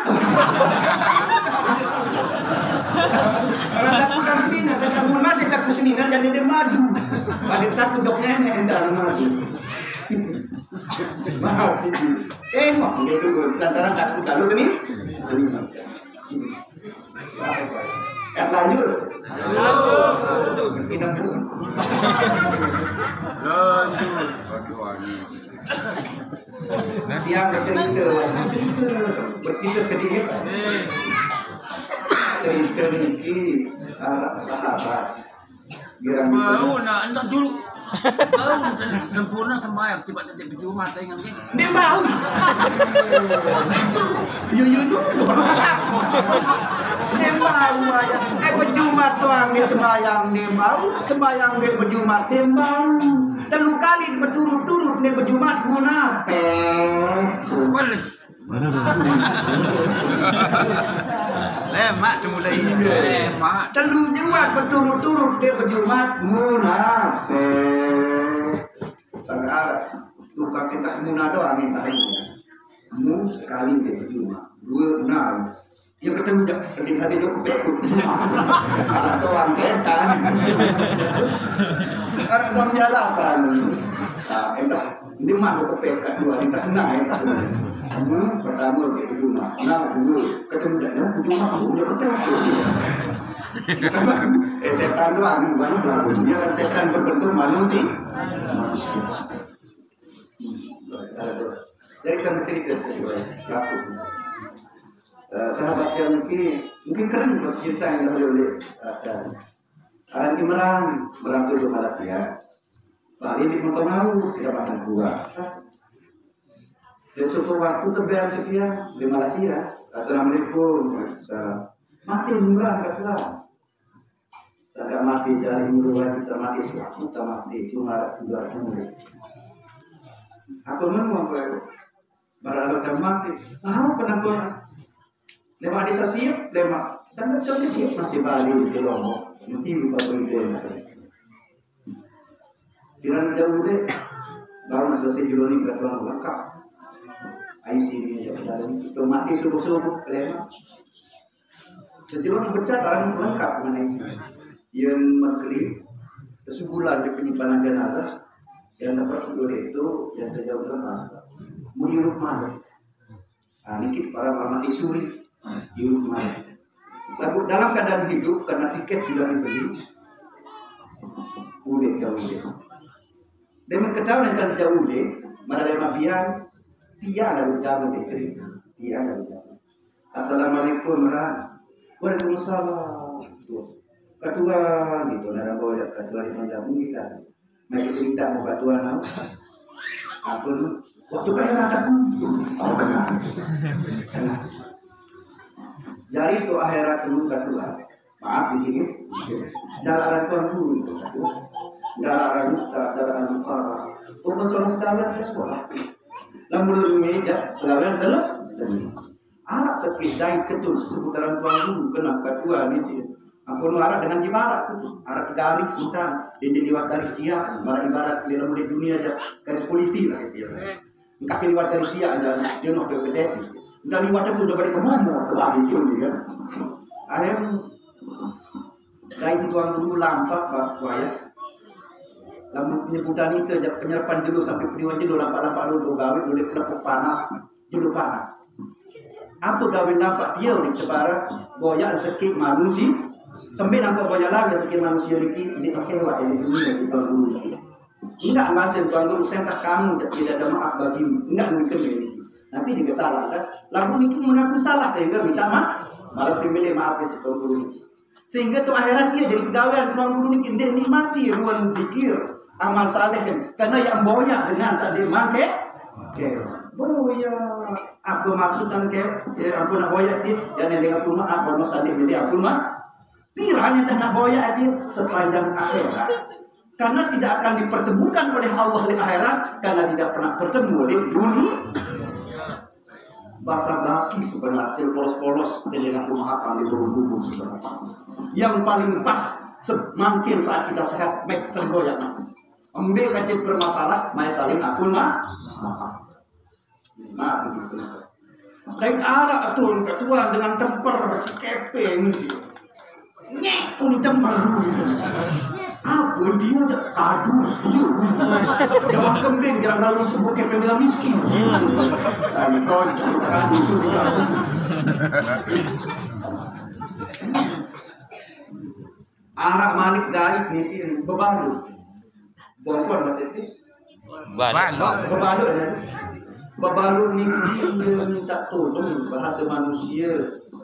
Mau dia tunggu sekarang tak lalu sini. Kan lanjut. Tidak pun. Yang cerita berkisah sedikit. Cerita ini sahabat. Baru nak dulu. Baru sempurna sembahyang tiba tiba berjumpa dengan dia. Dia mau. Yuyun dulu. Dia mau aja. Berjumpa tuang dia sembahyang dia mau. Sembahyang dia berjumpa dia mau. Telu kali berturut-turut dia berjumpa munafik. Boleh. Lemak tu mulai. Lemak. Telu Jumat berturut-turut dia berjumat munafik. Sangat arah. Luka kita munado angin tarik. Mu sekali dia berjumat. Dua benar. Yang ketemu dah ketika dia duduk pekut. Arah tuan setan. Arah tuan jalasan. Entah. Dia mana kepek kat dua. Entah kenal. Pertama dia berjumat. Nah dulu ketemu dah. Berjumat. Dia ketemu. Setan tu anu dia kan setan berbentuk manusia. Jadi kita bercerita sedikit. Sahabat yang mungkin keren buat cerita yang oleh Aran merang tu di Malaysia. Bali di Pengaruh tidak makan buah. Dan suatu waktu terbayang sekian di Malaysia. Assalamualaikum. Mati murah kata. Saya mati dari murah kita mati siapa kita mati cuma dua umur. Aku memang beralasan mati. Tahu kenapa? Lema desa siap, lema sangat siap mati Bali di Lombok. Mesti lupa berita. Jangan jauh deh. Baru selesai juruni beraturan lengkap. IC ini dalam itu mati subuh-subuh lema. Sejauh pecah orang lengkap dengan IC. Yang maghrib sebulan di penyimpanan jenazah yang dapat segera itu yang sejauh berapa menyuruh mana nikit para mati suri menyuruh mana lalu dalam keadaan hidup karena tiket sudah dibeli udah jauh deh dengan ketahuan yang jauh deh mana lema biang dia lalu jauh deh cerita dia lalu jauh. Assalamualaikum waalaikumsalam ketua gitu, nara boleh ketua di macam kita. Mereka cerita mau ketua nama. Aku waktu kaya ada Jadi itu akhirat dulu ketua. Maaf begini. Dalam tuan dulu ketua. Dalam ustaz, dalam al-Qur'an. Bukan soal mutawar ke sekolah. Lamun meja selawan teluk. Anak sekidai ketul seputaran tuan dulu kena ketua ni sih. Aku marah dengan ibarat itu, arah garis kita, di lewat garis dia, marah ibarat di dalam dunia aja garis polisi lah istilahnya. Engkau lewat garis dia aja, dia nak ke PD. Udah lewat itu udah balik ke mana, ke balik itu dia. Akhirnya, dari tuan dulu lampak pak buaya. Lalu penyebutan itu aja penyerapan dulu sampai periwan dulu lampak dulu gawe boleh kelepuk panas, dulu panas. Apa gawe lampak dia di sebarat boyak sekit manusia. Tembe nampak banyak lagi sekian manusia ini pakai lewat ini dunia si tuan guru. Enggak masih tuan guru saya tak kamu tidak ada maaf bagimu. Enggak mungkin ini. Nanti juga salah kan? Lalu mungkin mengaku salah sehingga minta maaf. Malah memilih maaf si tuan guru. Sehingga tu akhirat dia jadi pegawai tuan guru ini dia nikmati ruang zikir amal saleh karena yang banyak dengan saat dia makan. Boya, apa maksudnya ke? Aku nak boya dia dan dengan aku maaf kalau saleh dia aku maaf. Piranya dah nak boya dia sepanjang akhirat. Karena tidak akan dipertemukan oleh Allah di akhirat karena tidak pernah bertemu di dunia. Basa-basi sebenarnya polos-polos dengan pemahaman di bulu-bulu sebenarnya. Yang paling pas semakin saat kita sehat make sergoyak. Ambil kacip bermasalah, mai saling akun maaf. Maaf begitu. Tapi ada tuan ketua dengan temper skepe ini sih. Nyek pun temper. Apa pun dia kadus dia. Jawab kembing jangan lalu sebut kependela miskin. Kau kadus juga. Arak Malik Daik ni sih bebalu. Bongkor maksudnya. Bebalu ya. Bebalu ni dia minta tolong bahasa manusia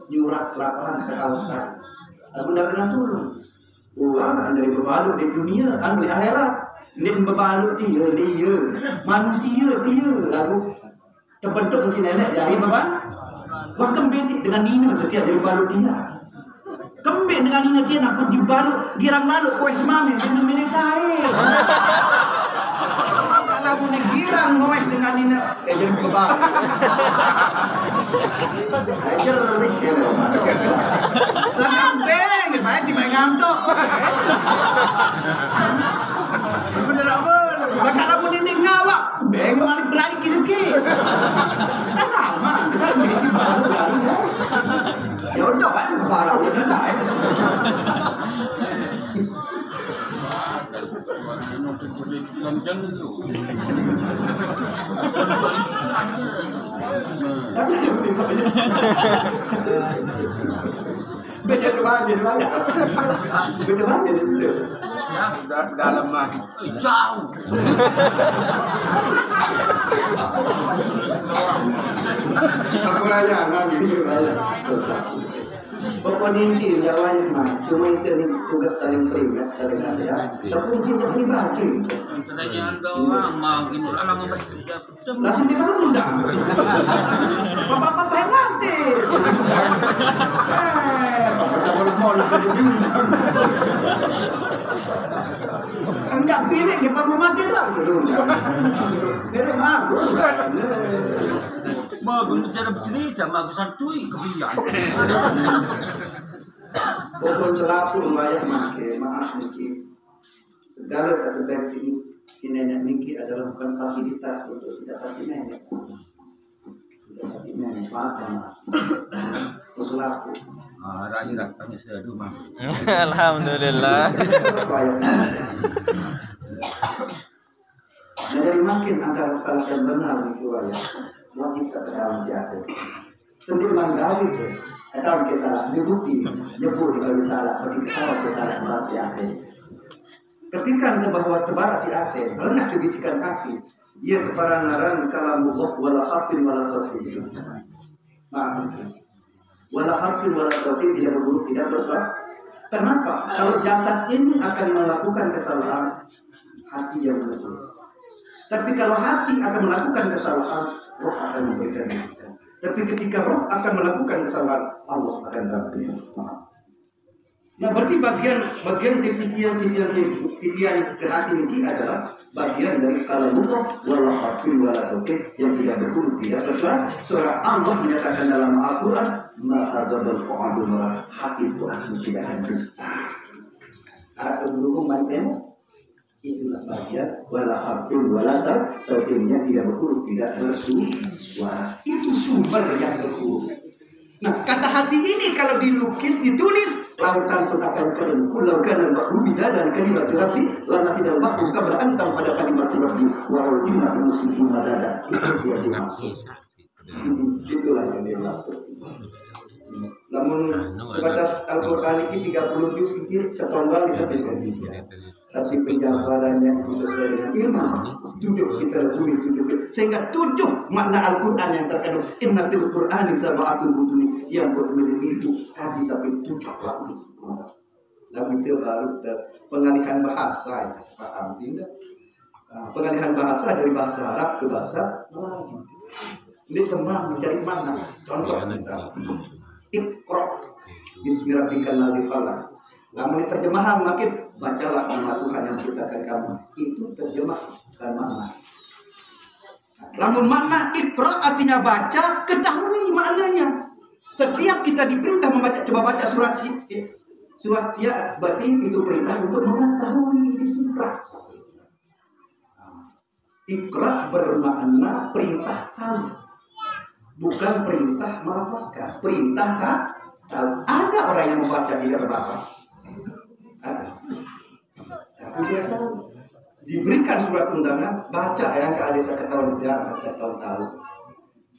nyurat kelaparan kehausan. Aku dah kena tolong. Orang dari bebalu di dunia, di akhirat. Dia bebalu dia. Manusia dia. Lalu terbentuk ke sini nenek jadi bebalu. Wah kembali dengan Nina setiap jadi bebalu dia. Kembali dengan Nina dia nak pergi balu girang lalu kau semami dengan militai. Kalau pun girang ngoek dengan Nina jadi bebalu. Ajar ni. Sampai baik di main ngantuk. Bener apa? Kalau pun ini ngawak, beng balik berani kisah. Kan lama, kita di balu lari. Ya udah kan, barang udah dah. Beda banyak. Ya, udah dalam mah. Jauh. Aku raya nanti pokoknya inti jawabnya mah cuma itu nih tugas saling terima saling ada tapi kita pribadi Tanya doang mau gitu alang baca. langsung di mana undang papa yang nanti papa boleh mau lah diundang enggak pilih kita mau mati dah jadi bagus Mau guna cara bercerita, mau santui kebiayaan. Pokok selaku layak make maaf Niki. Segala satu baik si nenek Niki adalah bukan fasilitas untuk senjata si nenek. Senjata si nenek maaf. Selaku. Rakyat tanya saya dulu mah. Alhamdulillah. Jadi makin antara salah dan benar Niki wajah. Wajib ke dalam siapa? Sendiri manggali tu. Atau kesalahan dibukti, nyebut kalau salah, bagi kesalahan berarti ate. Ketika anda bahwa tebarak si ate, rendah cebisikan kaki, ia kefaranaran kalamullah wala harfin wala sautin. Maaf, wala harfin wala sautin tidak berburuk, tidak berbuat. Kenapa? Kalau jasad ini akan melakukan kesalahan, hati yang berburuk. Tapi kalau hati akan melakukan kesalahan, roh akan memberikan kita. Tapi ketika roh akan melakukan kesalahan, Allah akan beri maaf. Nah, berarti bagian titian ke hati ini adalah bagian dari kalamullah wala harfin wala sautin yang tidak berhuruf tidak bersuara. Surah Allah menyatakan dalam Al-Quran, ma hadzal fuadu ma hati Tuhan tidak hancur. Ada berhubung macam itulah bagian wala harfin wala sautinnya tidak berhuruf tidak bersuara. Itu sumber yang berhuruf. Nah, kata hati ini kalau dilukis, ditulis, lautan pun akan kering. Kulau kana al-bahru bidadan kalimat rabbi la nafidal bahru qabla an tanfada kalimat rabbi wa ultimatu muslimin madada. Itu dia dimaksud. Itulah yang dia maksud. Namun sebatas Al-Quran ini 30 juz sedikit setonggal diterbitkan. Tapi penjabarannya sesuai dengan ilmu. 7 kita lebih 7. Sehingga 7 makna Al-Quran yang terkandung inna fil Qur'ani sab'atun butuni yang bermilih itu hadis sampai 7 lapis. Lalu itu baru pengalihan bahasa, paham tidak? Pengalihan bahasa dari bahasa Arab ke bahasa Melayu. Ini teman mencari mana? Contoh misalnya, Iqra bismi rabbikal ladzi khalaq. Namun terjemahan makin bacalah nama Tuhan yang menciptakan kamu. Itu terjemahkan makna. Namun makna Iqra artinya baca, ketahui maknanya. Setiap kita diperintah membaca, coba baca surat ya, berarti itu perintah untuk mengetahui isi surat. Iqra bermakna perintah tahu, bukan perintah melafazkan. Perintah tahu. Ada orang yang membaca tidak berlafaz. Tapi Diberikan surat undangan, baca yang ke adik saya ketahuan dia, saya tahu.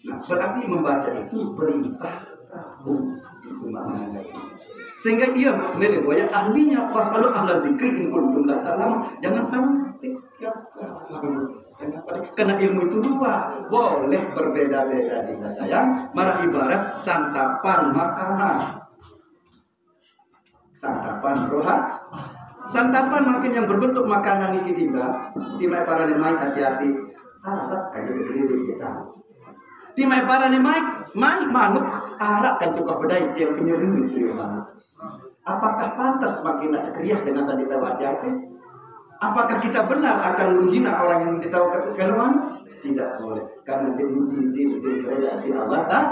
Nah, berarti membaca itu perintah itu maknanya. Sehingga ia memilih bahwa ahlinya pas kalau ahla zikri in kuntum la ta'lamun, jangan fanatik ya. Karena ilmu itu dua, boleh berbeda-beda di sayang, malah ibarat santapan makanan. Santapan rohat. Santapan makin yang berbentuk makanan ini tidak, timai para lemai hati-hati. Harap kayak gitu kita. Timai para lemai manuk harap kan cukup bedai yang penyering itu manuk. Apakah pantas makin ada kriah dengan sadita wajah? Apakah kita benar akan menghina orang yang kita keluhan? Tidak boleh, karena di redaksi Allah Ta'ala.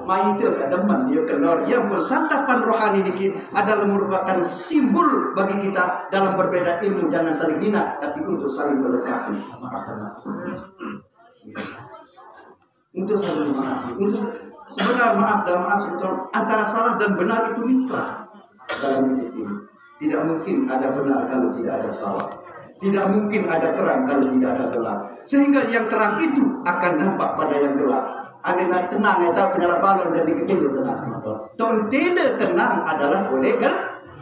Maitu sedeman dia keluar yang santapan rohani ini adalah merupakan simbol bagi kita dalam berbeda ilmu, jangan saling hina, tapi untuk saling melengkapi. Untuk saling memaafkan. Untuk sebenarnya maaf dan maaf sebetulnya antara salah dan benar itu mitra. Dalam hidup ini tidak mungkin ada benar kalau tidak ada salah, tidak mungkin ada terang kalau tidak ada gelap, sehingga yang terang itu akan nampak pada yang gelap. Anda tenang ya tahu penyala balon jadi kecil tenang. Tontele tenang adalah boleh kan?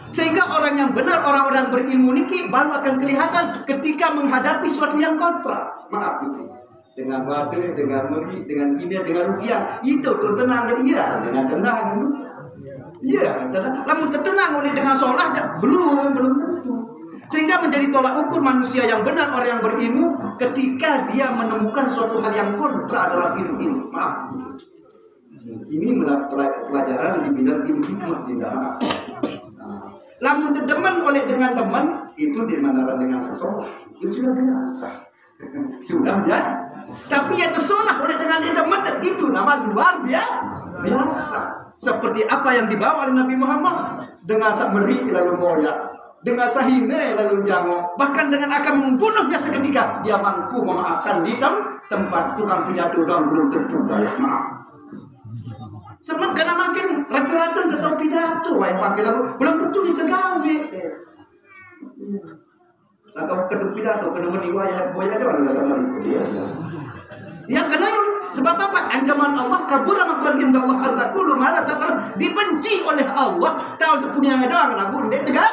Sehingga orang yang benar, orang-orang berilmu niki baru akan kelihatan ketika menghadapi sesuatu yang kontra. Maaf itu. Dengan batin, dengan meri, dengan bina, dengan rupiah itu tenang iya dengan tenang. Iya, namun tertenang oleh dengan sholat belum tentu. Sehingga menjadi tolak ukur manusia yang benar, orang yang berilmu, ketika dia menemukan suatu hal yang kontra dalam hidup ini. Maaf. Ini pelajaran di bidang ilmu hikmah tidak maaf. Namun terdeman oleh dengan teman itu dimanakan dengan seseorang itu sudah biasa. Sudah ya. Tapi yang tersolah oleh dengan teman itu nama luar biasa. Seperti apa yang dibawa oleh Nabi Muhammad dengan meri lalu moya, dengan sahine lalu jango, bahkan dengan akan membunuhnya seketika dia mampu memaafkan di tempat tukang pidato dan belum tentu banyak maaf. Sebab karena makin rata-rata tetap pidato, yang pakai lalu belum tentu ditegawi. Nah kalau kedua pidato kena meniwayah boya ada orang sama dia. Ya karena sebab apa? Ancaman Allah kabur maqal indallah azakulu ma la taqal, dibenci oleh Allah. Tahu punya doang lagu ndek tegak.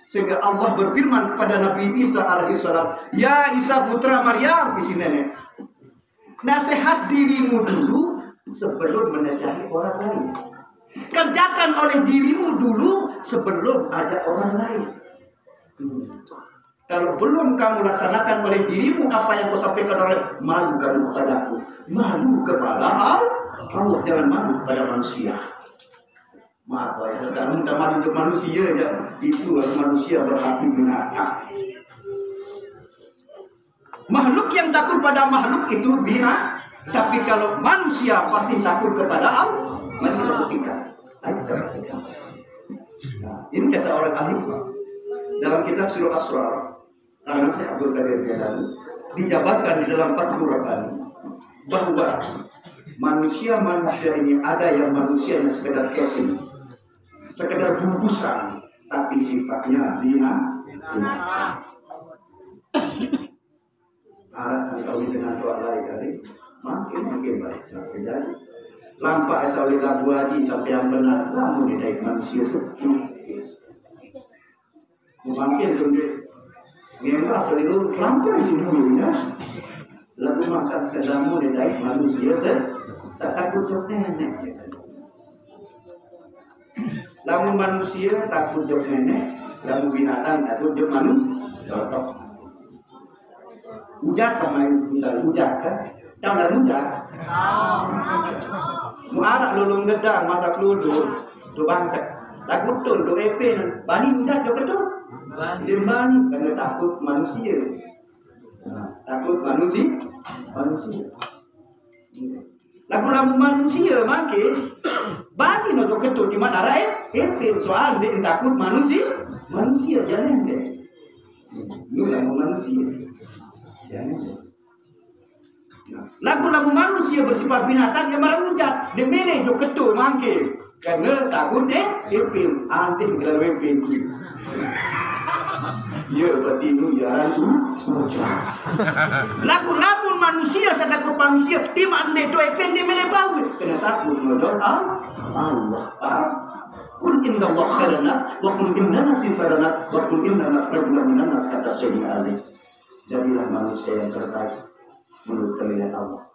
Sehingga Allah berfirman kepada Nabi Isa alaihissalam, "Ya Isa putra Maryam," isi nenek. Nasihat dirimu dulu sebelum menasihati orang lain. Kerjakan oleh dirimu dulu sebelum ada orang lain. Kalau belum kamu laksanakan oleh dirimu apa yang kau sampaikan oleh malu kamu kepadaku, malu kepada Allah, jangan malu kepada manusia. Maaf ya, kalau minta malu untuk manusia ya, itu manusia berhati binatang. Makhluk yang takut pada makhluk itu binatang, tapi kalau manusia pasti takut kepada Allah. Mari kita buktikan. Nah, ini kata orang ahli dalam kitab Sirul Asrar. Karena saya Abdul Qadir Jailani dijabarkan di dalam Fathul Rabbani bahwa manusia ini ada yang manusia yang sekedar casing, sekedar bungkusan, tapi sifatnya binatang. Arah sampai dengan doa lain kali makin baik. Jadi lampak asal oleh lagu haji sampai yang benar, namun tidak manusia seperti mungkin tuh. Memang selalu lampai sih dulunya. Lalu makan kedamu dari manusia saya takut jok nenek. Lamun manusia takut jok nenek, lamun binatang takut jok manusia. Ujak sama misalnya ujak kan? Jangan ujak. Muarak lulung gedang masak lulu, tu bangket. Takut tu EP, bani ujak jok ketul. Dia bani karena takut manusia. Takut manusia. Lagu manusia makin bani no ketul di mana soal dia takut manusia jangan deh. Ini lagu manusia. Jangan. Lagu manusia bersifat binatang yang malah ucap demene do ketul makin karena takut deh anting kalau Ya batinu ya rasul. Lamun manusia sadar manusia di mana doa pendek melebau. Kena takut modal Allah. Kun inna Allah khairan nas wa kun inna nafsi saranas wa kun inna nasrabuna minan nas kata Syekh Ali. Jadilah manusia yang terbaik menurut penilaian Allah.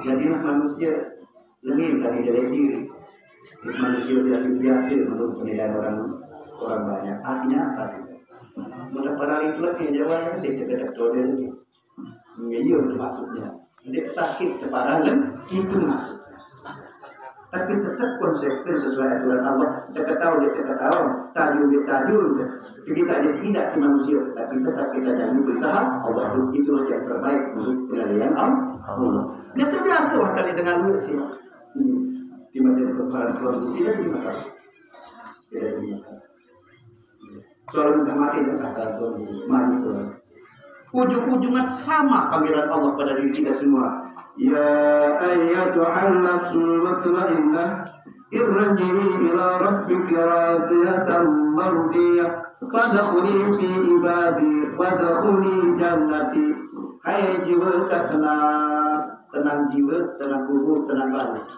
Jadilah manusia lebih dari diri. Manusia biasa menurut penilaian orang banyak. Artinya apa? Mudah pada itu lagi jawabannya dia dekat doa lagi. Iya itu maksudnya. Dia sakit keparangan itu maksudnya. Tapi tetap konsekuensi sesuai aturan Allah. Kita tahu, tajul. Kita tidak si manusia, tapi tetap kita jangan bertahan. Allah itu yang terbaik menurut penilaian Allah. Biasa waktu dengan duit sih. Di materi keparangan keluarga tidak di masalah. Soal mudah mati dan kata mati Tuhan. Ujung-ujungnya sama panggilan Allah pada diri kita semua. Ya ayyatuhal nafsul mutmainnah irji'i ila rabbika radiyatan mardiyah fadkhuli fi ibadi wadkhuli jannati. Hai jiwa tenang jiwa, tenang kubur, tenang balik.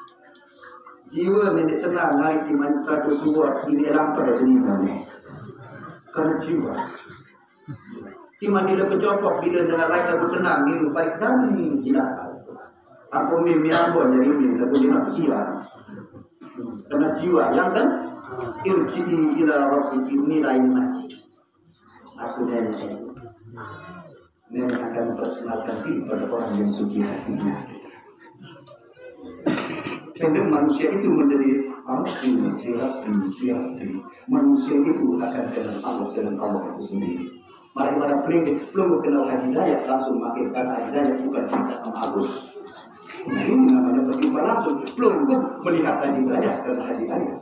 Jiwa menjadi tenang hari di mana satu sebuah ini lampai sini mana. Karena jiwa. Cuma bila kecopok, bila dengan lain aku tenang, ini balik kami tidak. Aku mimpi apa jadi mimpi, aku tidak siap. Karena jiwa yang kan irji'i ila rabbiki nilai mati. Aku dan akan memperkenalkan diri pada orang yang suci hatinya. Sehingga manusia itu menjadi hati. Manusia itu akan kenal Allah itu sendiri. Mari-mari belum kenal hidayah langsung makin kata hidayah bukan cinta sama Agus. Nah ini namanya berjumpa langsung. Belum melihat hidayah karena hidayah.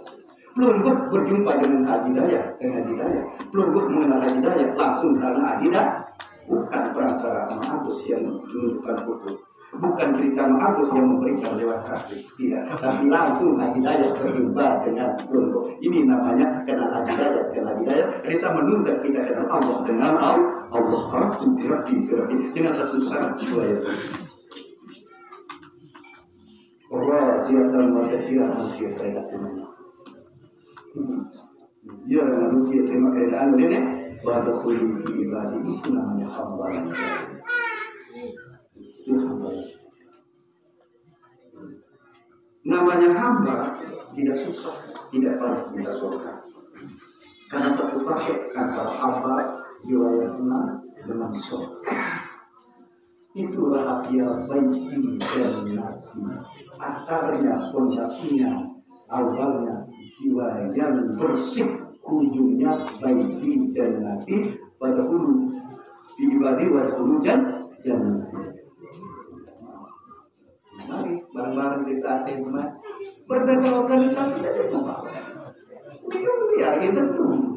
Belum berjumpa dengan hidayah dengan hidayah. Belum mengenal hidayah langsung karena hidayah. Bukan perantara sama Agus yang menunjukkan foto. Bukan cerita Agus yang memberikan lewat kaki, tidak. Tapi langsung hidayah berjumpa dengan kelompok. Ini namanya kenal hidayah. Bisa menuntut kita kenal Allah dengan Allah dengan satu sangat jiwa yang Allah dia dalam dia manusia saya semuanya. Dia manusia terima keadaan ini pada kulit ibadah itu namanya hamba. Namanya hamba tidak susah, tidak pernah kita surga. Karena satu paket antara hamba jiwa yang tenang dengan surga. Itu rahasia baiti dan nati. Akarnya, fondasinya, awalnya jiwa yang bersih, ujungnya baiti dan nati. Pada hulu diibadi pada hulu jangan. Mari bareng-bareng di saat yang sama berdagang organisasi saja masalah. Ini kan biar kita dulu.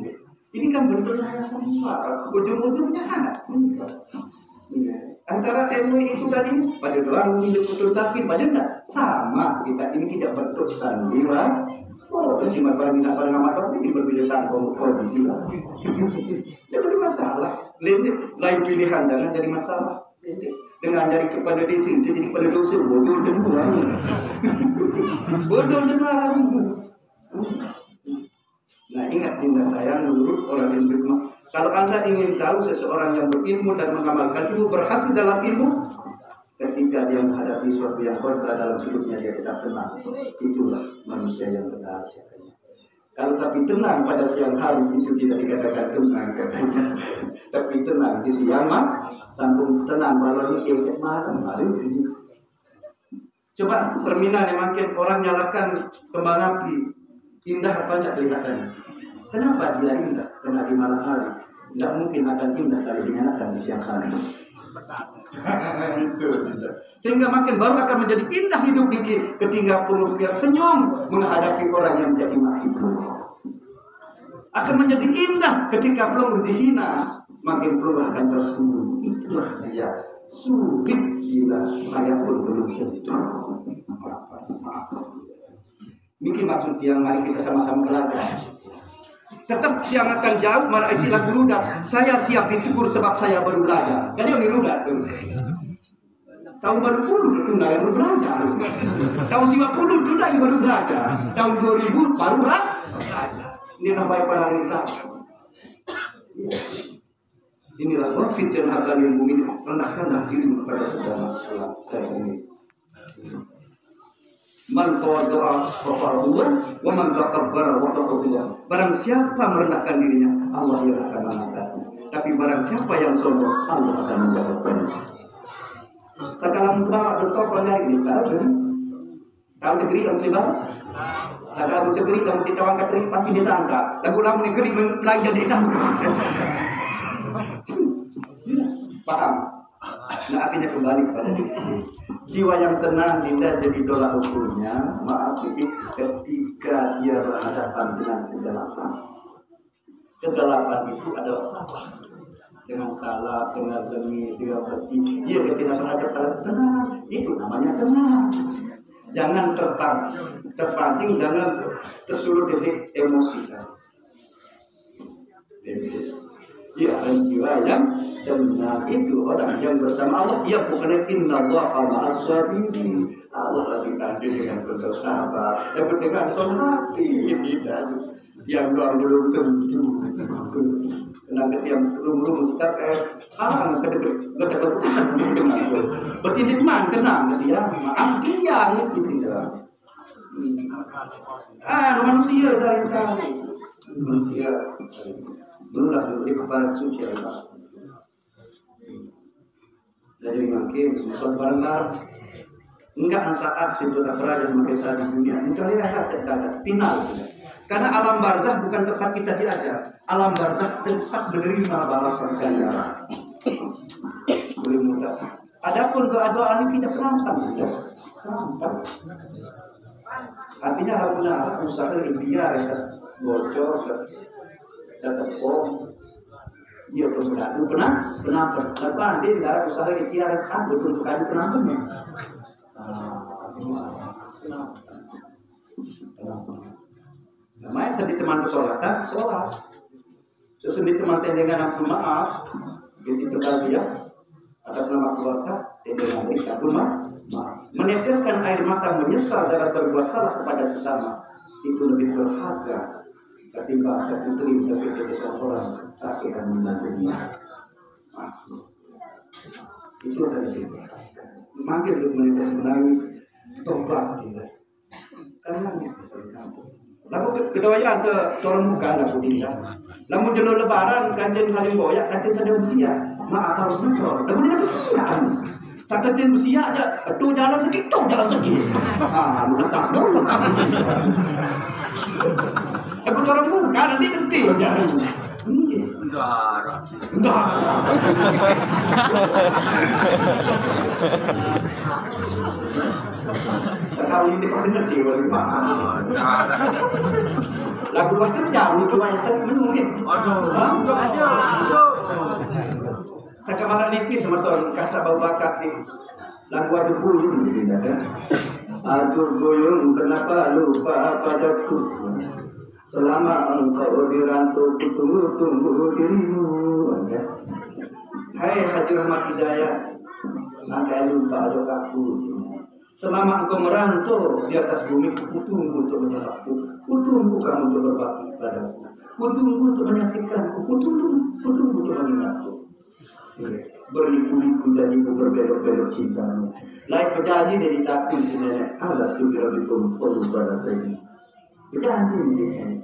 Ini kan bentuknya sama, ujung-ujungnya anak. Antara MUI itu tadi pada doang hidup betul tapi pada enggak sama kita ini tidak bentuk sandiwara. Oh, itu cuma pada minat pada nama ini berbeda kondisi lah. Jadi masalah. Lain pilihan jangan jadi masalah. Dengan jari kepada desa itu jadi pada dosa bodoh dan kurang. Bodoh dan larang. Nah ingat dinda sayang menurut orang yang berhikmah. Kalau anda ingin tahu seseorang yang berilmu dan mengamalkan ilmu berhasil dalam ilmu, ketika dia menghadapi suatu yang kontra dalam hidupnya dia tidak tenang. Itulah manusia yang benar. Kalau tapi tenang pada siang hari itu tidak dikatakan tenang katanya. Tapi tenang di siang sambung tenang malam ini esok malam hari. Coba cerminan yang makin orang nyalakan kembang api indah apa enggak kelihatannya? Kenapa dia indah? Karena di malam hari tidak mungkin akan indah kalau dinyalakan di siang hari. Sehingga makin baru akan menjadi indah hidup ini ketika penuh dia senyum menghadapi orang yang menjadi maki akan menjadi indah ketika belum dihina makin perlu akan tersenyum. Itulah dia sulit bila saya pun belum sentuh. Ini maksud yang mari kita sama-sama belajar. Tetap yang akan jauh marah istilah berudak. Saya siap ditegur sebab saya baru belajar. Kan yang berudak tuh. Tahun baru puluh itu yang baru belajar. Tahun 90 itu yang baru belajar. Tahun 2000 baru belajar. Ini namanya para wanita. Inilah wafid dan hakal ilmu ini rendahkanlah diri kepada sesama saya ini. Man tawaddu'a rafa'ahu wa man takabbara wada'ahu. Barang siapa merendahkan dirinya, Allah yang akan mengangkatnya. Tapi barang siapa yang sombong, Allah akan menjatuhkannya. Sekarang mudah dokter pelajari ini tahu negeri yang tiba. Sekarang negeri yang ditawang kateri pasti ditangkap. Lagu lamu negeri belanja ditangkap. Paham? Nah akhirnya kembali pada diri sendiri. Jiwa yang tenang tidak jadi tolak ukurnya. Maaf ini ketika dia berhadapan dengan kegelapan. Kegelapan itu adalah salah. Dengan salah, dengan demi, dengan kecil. Dia tidak berhadapan tenang. Itu namanya tenang. Jangan terpancing, jangan tersulut desik emosi. Dia jiwa yang tenang itu orang yang bersama Allah. Dia bukan innallaha ma'as-sabirin. Allah kasih tadi dengan bersabar, yang dengan sonasi tidak. Yang belum tentu. Karena yang belum sudah orang kedekatan dengan itu. Bertindak man tenang dia, maaf dia itu tidak. Manusia dari kami. Manusia. Itulah diberi kepada suci Allah. Jadi makin sempat barang enggak saat itu tak berada memakai saat di dunia. Mencari akad final. Karena alam barzah bukan tempat kita diajar. Alam barzah tempat menerima balasan ganjaran. Boleh mudah. Adapun doa-doa ini tidak terampang. Artinya alhamdulillah usaha ikhtiar bocor tetepom dia berbenah kenapa dia negara usaha ikhtiar betul sekali penampunnya namanya sedih teman kesolatan sholat sesendi teman tendengan aku maaf di situ tadi ya atas nama keluarga tendengan aku maaf meneteskan air mata menyesal dalam berbuat salah kepada sesama itu lebih berharga ketimbang satu trip tapi kebiasaan orang akan menantinya. Itu akan kita manggil untuk menetes menangis tobat tidak karena nangis kesulitan. Lalu kedawaian ke turun muka lalu tidak. Lalu jenuh lebaran kanjen saling boyak kanjen ada usia maaf harus betul. Lalu dia usia. Sakit usia aja tu jalan segitu jalan segitu. Mudah tak dulu. Aku turun muka nanti nanti jangan. Enggak. Kalau ini kau dengar sih, lagu sejam itu banyak mungkin. Saya kemarin nipis sama tuan kasar bau bakar sih. Lagu adur buyung gitu kan. Adur buyung kenapa lupa padaku? Selama engkau di rantau tunggu dirimu. Hai Haji Rahmat Hidayat, angkai lupa aduk aku. Selama engkau merantau di atas bumi, kutunggu untuk menyerahku. Kutunggu kamu untuk berbakti padaku. Kutunggu untuk menyaksikanku. Kutunggu untuk mengingatku. Berliku-liku jadimu berbelok-belok cintamu. Lain berjanji dari takut sebenarnya. Alas tu birabikum perlu pada saya. Berjanji ini.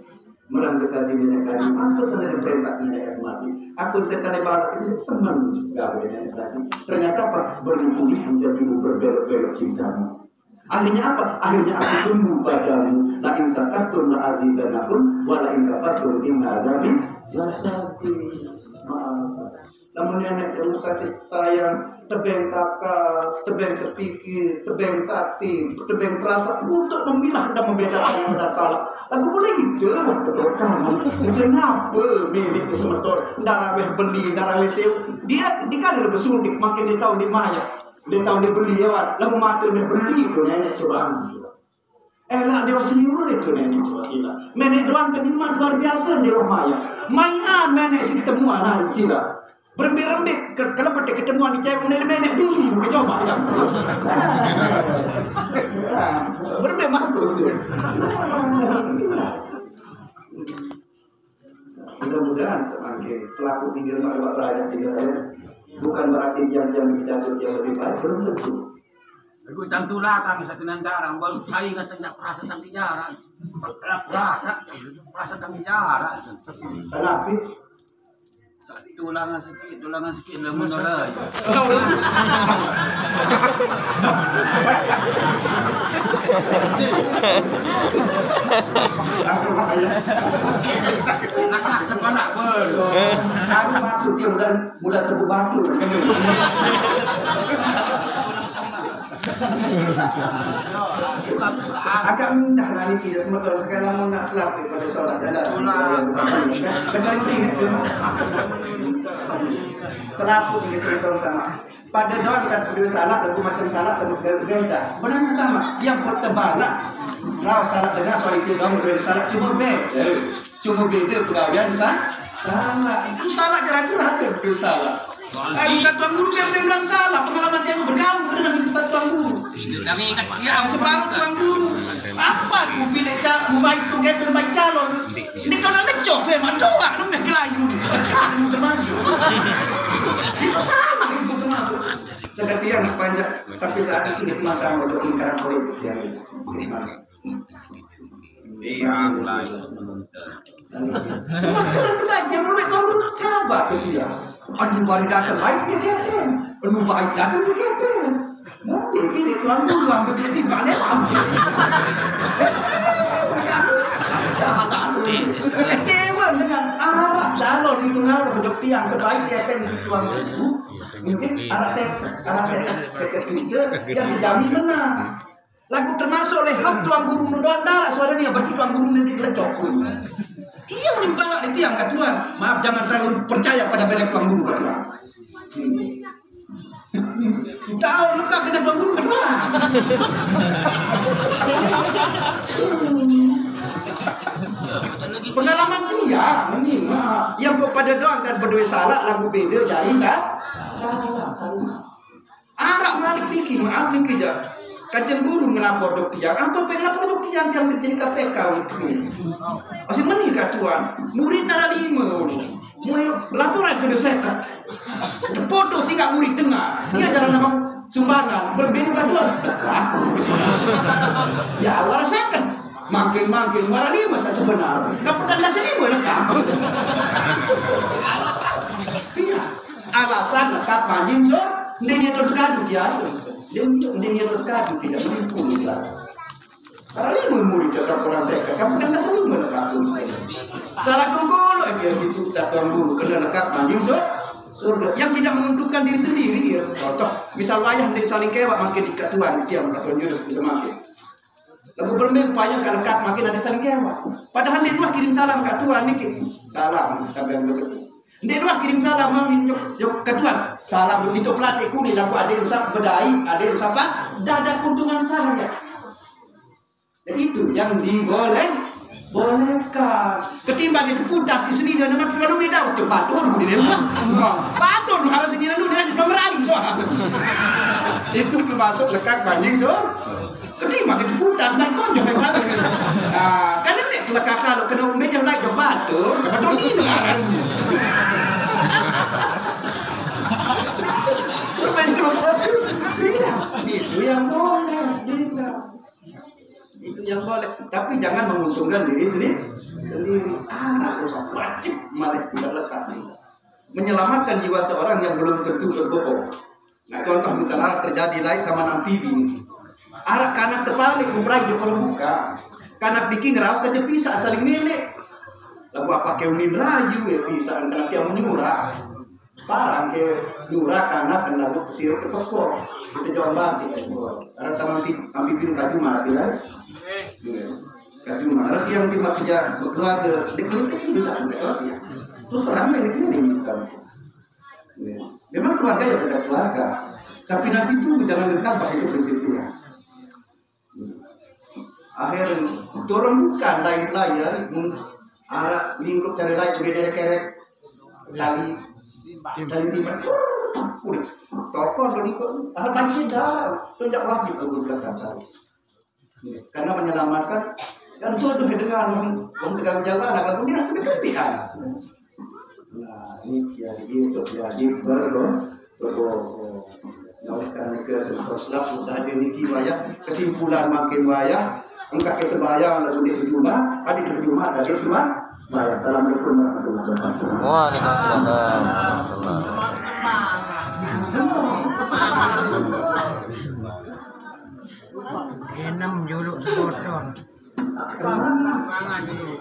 Melanggengkan nenek kami. Aku senang perintah nenek mati. Aku setan ibarat itu senang gawe nenek tadi. Ternyata apa? Berliku-liku jadimu berbelok-belok cintamu. Akhirnya apa? Akhirnya aku tunggu padamu. La in sakartum la azidanakum wa la in kafartum inna azabi lasyadid. Maaf. Namun nenek yang sakit sayang, tebeng takal, tebeng terpikir, tebeng taktim, tebeng perasa untuk memilah dan membedakan dan salah. Lalu boleh gitu, kamu kenapa milik semetor, darah beli, darah sew. Dia kan lebih suntik, makin dia tahu di mana, dia tahu dia beli lewat, lalu mati dia beli itu nenek coba. Lah dia masih itu nenek coba. Nenek doa Banten memang luar biasa di Romaya. Mainan menek si ketemuan hari sila. Berembik-rembik kalau pada ketemuan di cewek menek dulu ke coba ya. Berembik bagus. Mudah-mudahan semakin selaku pinggir malu rakyat tidak bukan berarti diam-diam dijatuh yang lebih baik, belum tentu. Aku cantulah kang sakinan jarang, baru saya ingat tentang perasa tentang jarang. Perasa tentang jarang. Kenapa? Saat tulangan sikit, namun dah. Nak sekolah ber. Aku maksud yang mudah sebut batu. Agak mindah nanti kita semua kalau sekarang mau nak selap pada sholat ada. Selaku tiga sebetulnya sama. Pada doa dan berdua salat dan makan salat sama berbeda. Sebenarnya sama. Yang bertebalan. Rau salat dengan soal itu doa berdua salat cuma beda. Cuma beda pegawaian salat. Itu salat jarak-jarak ada berdua salat. Ustaz Tuan Guru kan bilang salah, pengalaman dia bergaul dengan Ustaz Tuan Guru. Lagi ingat Separuh Tuan Guru. Apa aku pilih baik tu gap baik calon. Ini kalau lecok saya mandoa namanya gelayu ni. Salah termasuk. Itu salah itu termasuk. Seperti yang panjang tapi saat itu di mata untuk lingkaran politik yang yang lain. Makan saja mulut Tuan Guru sabar dia. Anu baru datang baik dia kata. Anu baik datang dia kata. Mungkin pilih Tuan Guru ambil dia tiba lewat. Kecewa dengan Arab calon itu ngaruh dok tiang terbaik kepen si Tuan Guru. Mungkin arah saya Twitter yang dijamin menang. Lagu termasuk oleh hak Tuan Guru mendoan darah suaranya berarti Tuan Guru nanti lecok. Iya menimpala di tiang ke Tuhan. Maaf jangan terlalu percaya pada merek Tuan Guru ke Tuhan. Tahu letak kena Tuan Guru ke Tuhan. Pengalaman dia ini yang kepada doang dan berdua salah lagu beda jadi salah. Arab malik fikir maaf ni kerja. Kajian guru melapor dok tiang, atau pengelapor dok tiang yang jadi KPK ini. Asyik mana kat Tuhan? Murid darah 5 ni. Murid laporan ke dosen. Foto singkat murid dengar. Dia jalan nama sumbangan berbeda kat Tuhan. Aku. Ya awal second. Makin warna 5 saja sebenar. Kapan dah 1,000 lengkap. Iya. Alasan lekat manjing so, dia terkadu dia. Dia terkadu tidak menipu lah. Karena 5 murid dekat orang saya, kapan dah 1,000 lengkap. Salah kongkolo dia situ tak Tuan Guru kena lekat manjing so. Surga yang tidak menentukan diri sendiri ya. Contoh, misal wayah dia saling kewak makin dekat Tuhan, dia kat Tuhan Yunus bisa makin. Lagu bermain upaya kan lekat makin ada saling kewak. Padahal dia dua kirim salam kat Tuhan ni. Salam sampai begitu. Dia dua kirim salam yuk ke Tuhan. Salam itu pelatih kuning lagu ada yang sak bedai, ada yang siapa? Dada kuntungan saya. Dan itu yang dibolehkan. Ketimbang itu putas di sini dan makin kalau beda untuk batur di rumah. Batur harus ini dulu dia pemeran soal. Itu termasuk lekat banding so. Ketimbang itu putas dan konjok yang satu. Nah, kan ini lekat kalau kena meja lagi ke batur, ke batur ini. Itu yang boleh juga. Itu yang boleh, tapi jangan menguntungkan diri sendiri. Anak usah wajib malah tidak lekat. Menyelamatkan jiwa seorang yang belum tentu berbohong. Nah contoh misalnya terjadi lain sama amfibi. Arak kanak terbalik memulai di kolom buka. Kanak bikin raus kerja pisah saling milik. Lalu apa keunin raju ya pisah karena dia menyurah. Parang ke nyurah kanak dan lalu kesir ke toko. Itu jawaban sih. Karena sama amfibi kaju mana pilih. Kaju mana yang tiba kerja berkeluarga dikelitik itu tak berkeluarga ya. Terus terang ini bukan. Memang keluarga ya tetap keluarga, tapi nanti itu jangan dekat pas itu prinsipnya. Akhirnya orang bukan lain layar Arah lingkup cari lain udah derek-derek tali timah. Udah toko lingkup. Banci dah tunjuk wajib ke guru belakang. Karena menyelamatkan dan jodoh dengan orang tegang jalan anak lagu ini aku dekat. Nah ini jadi untuk jadi oleh karena keselamatan usaha diri wayah kesimpulan makin wayah engkau kesebayang lalu di rumah adik di rumah dari semua. Assalamualaikum warahmatullahi wabarakatuh. Waalaikumsalam. Enam juluk sebotol.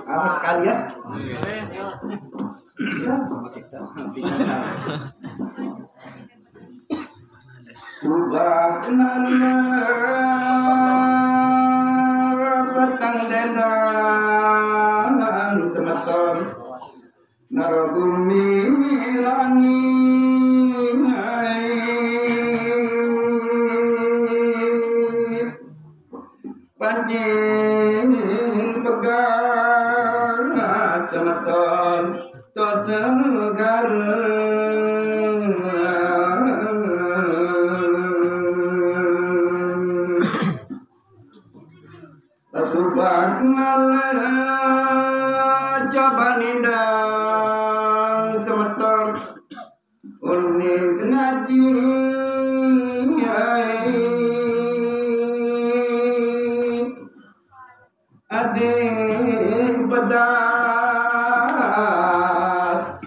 Apa kalian? Subhanallah petang dendang semeton narabumi langit pancing pegang semeton to segar Subhanallah coba nindang semeton uning ngaji adik pedas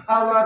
Allah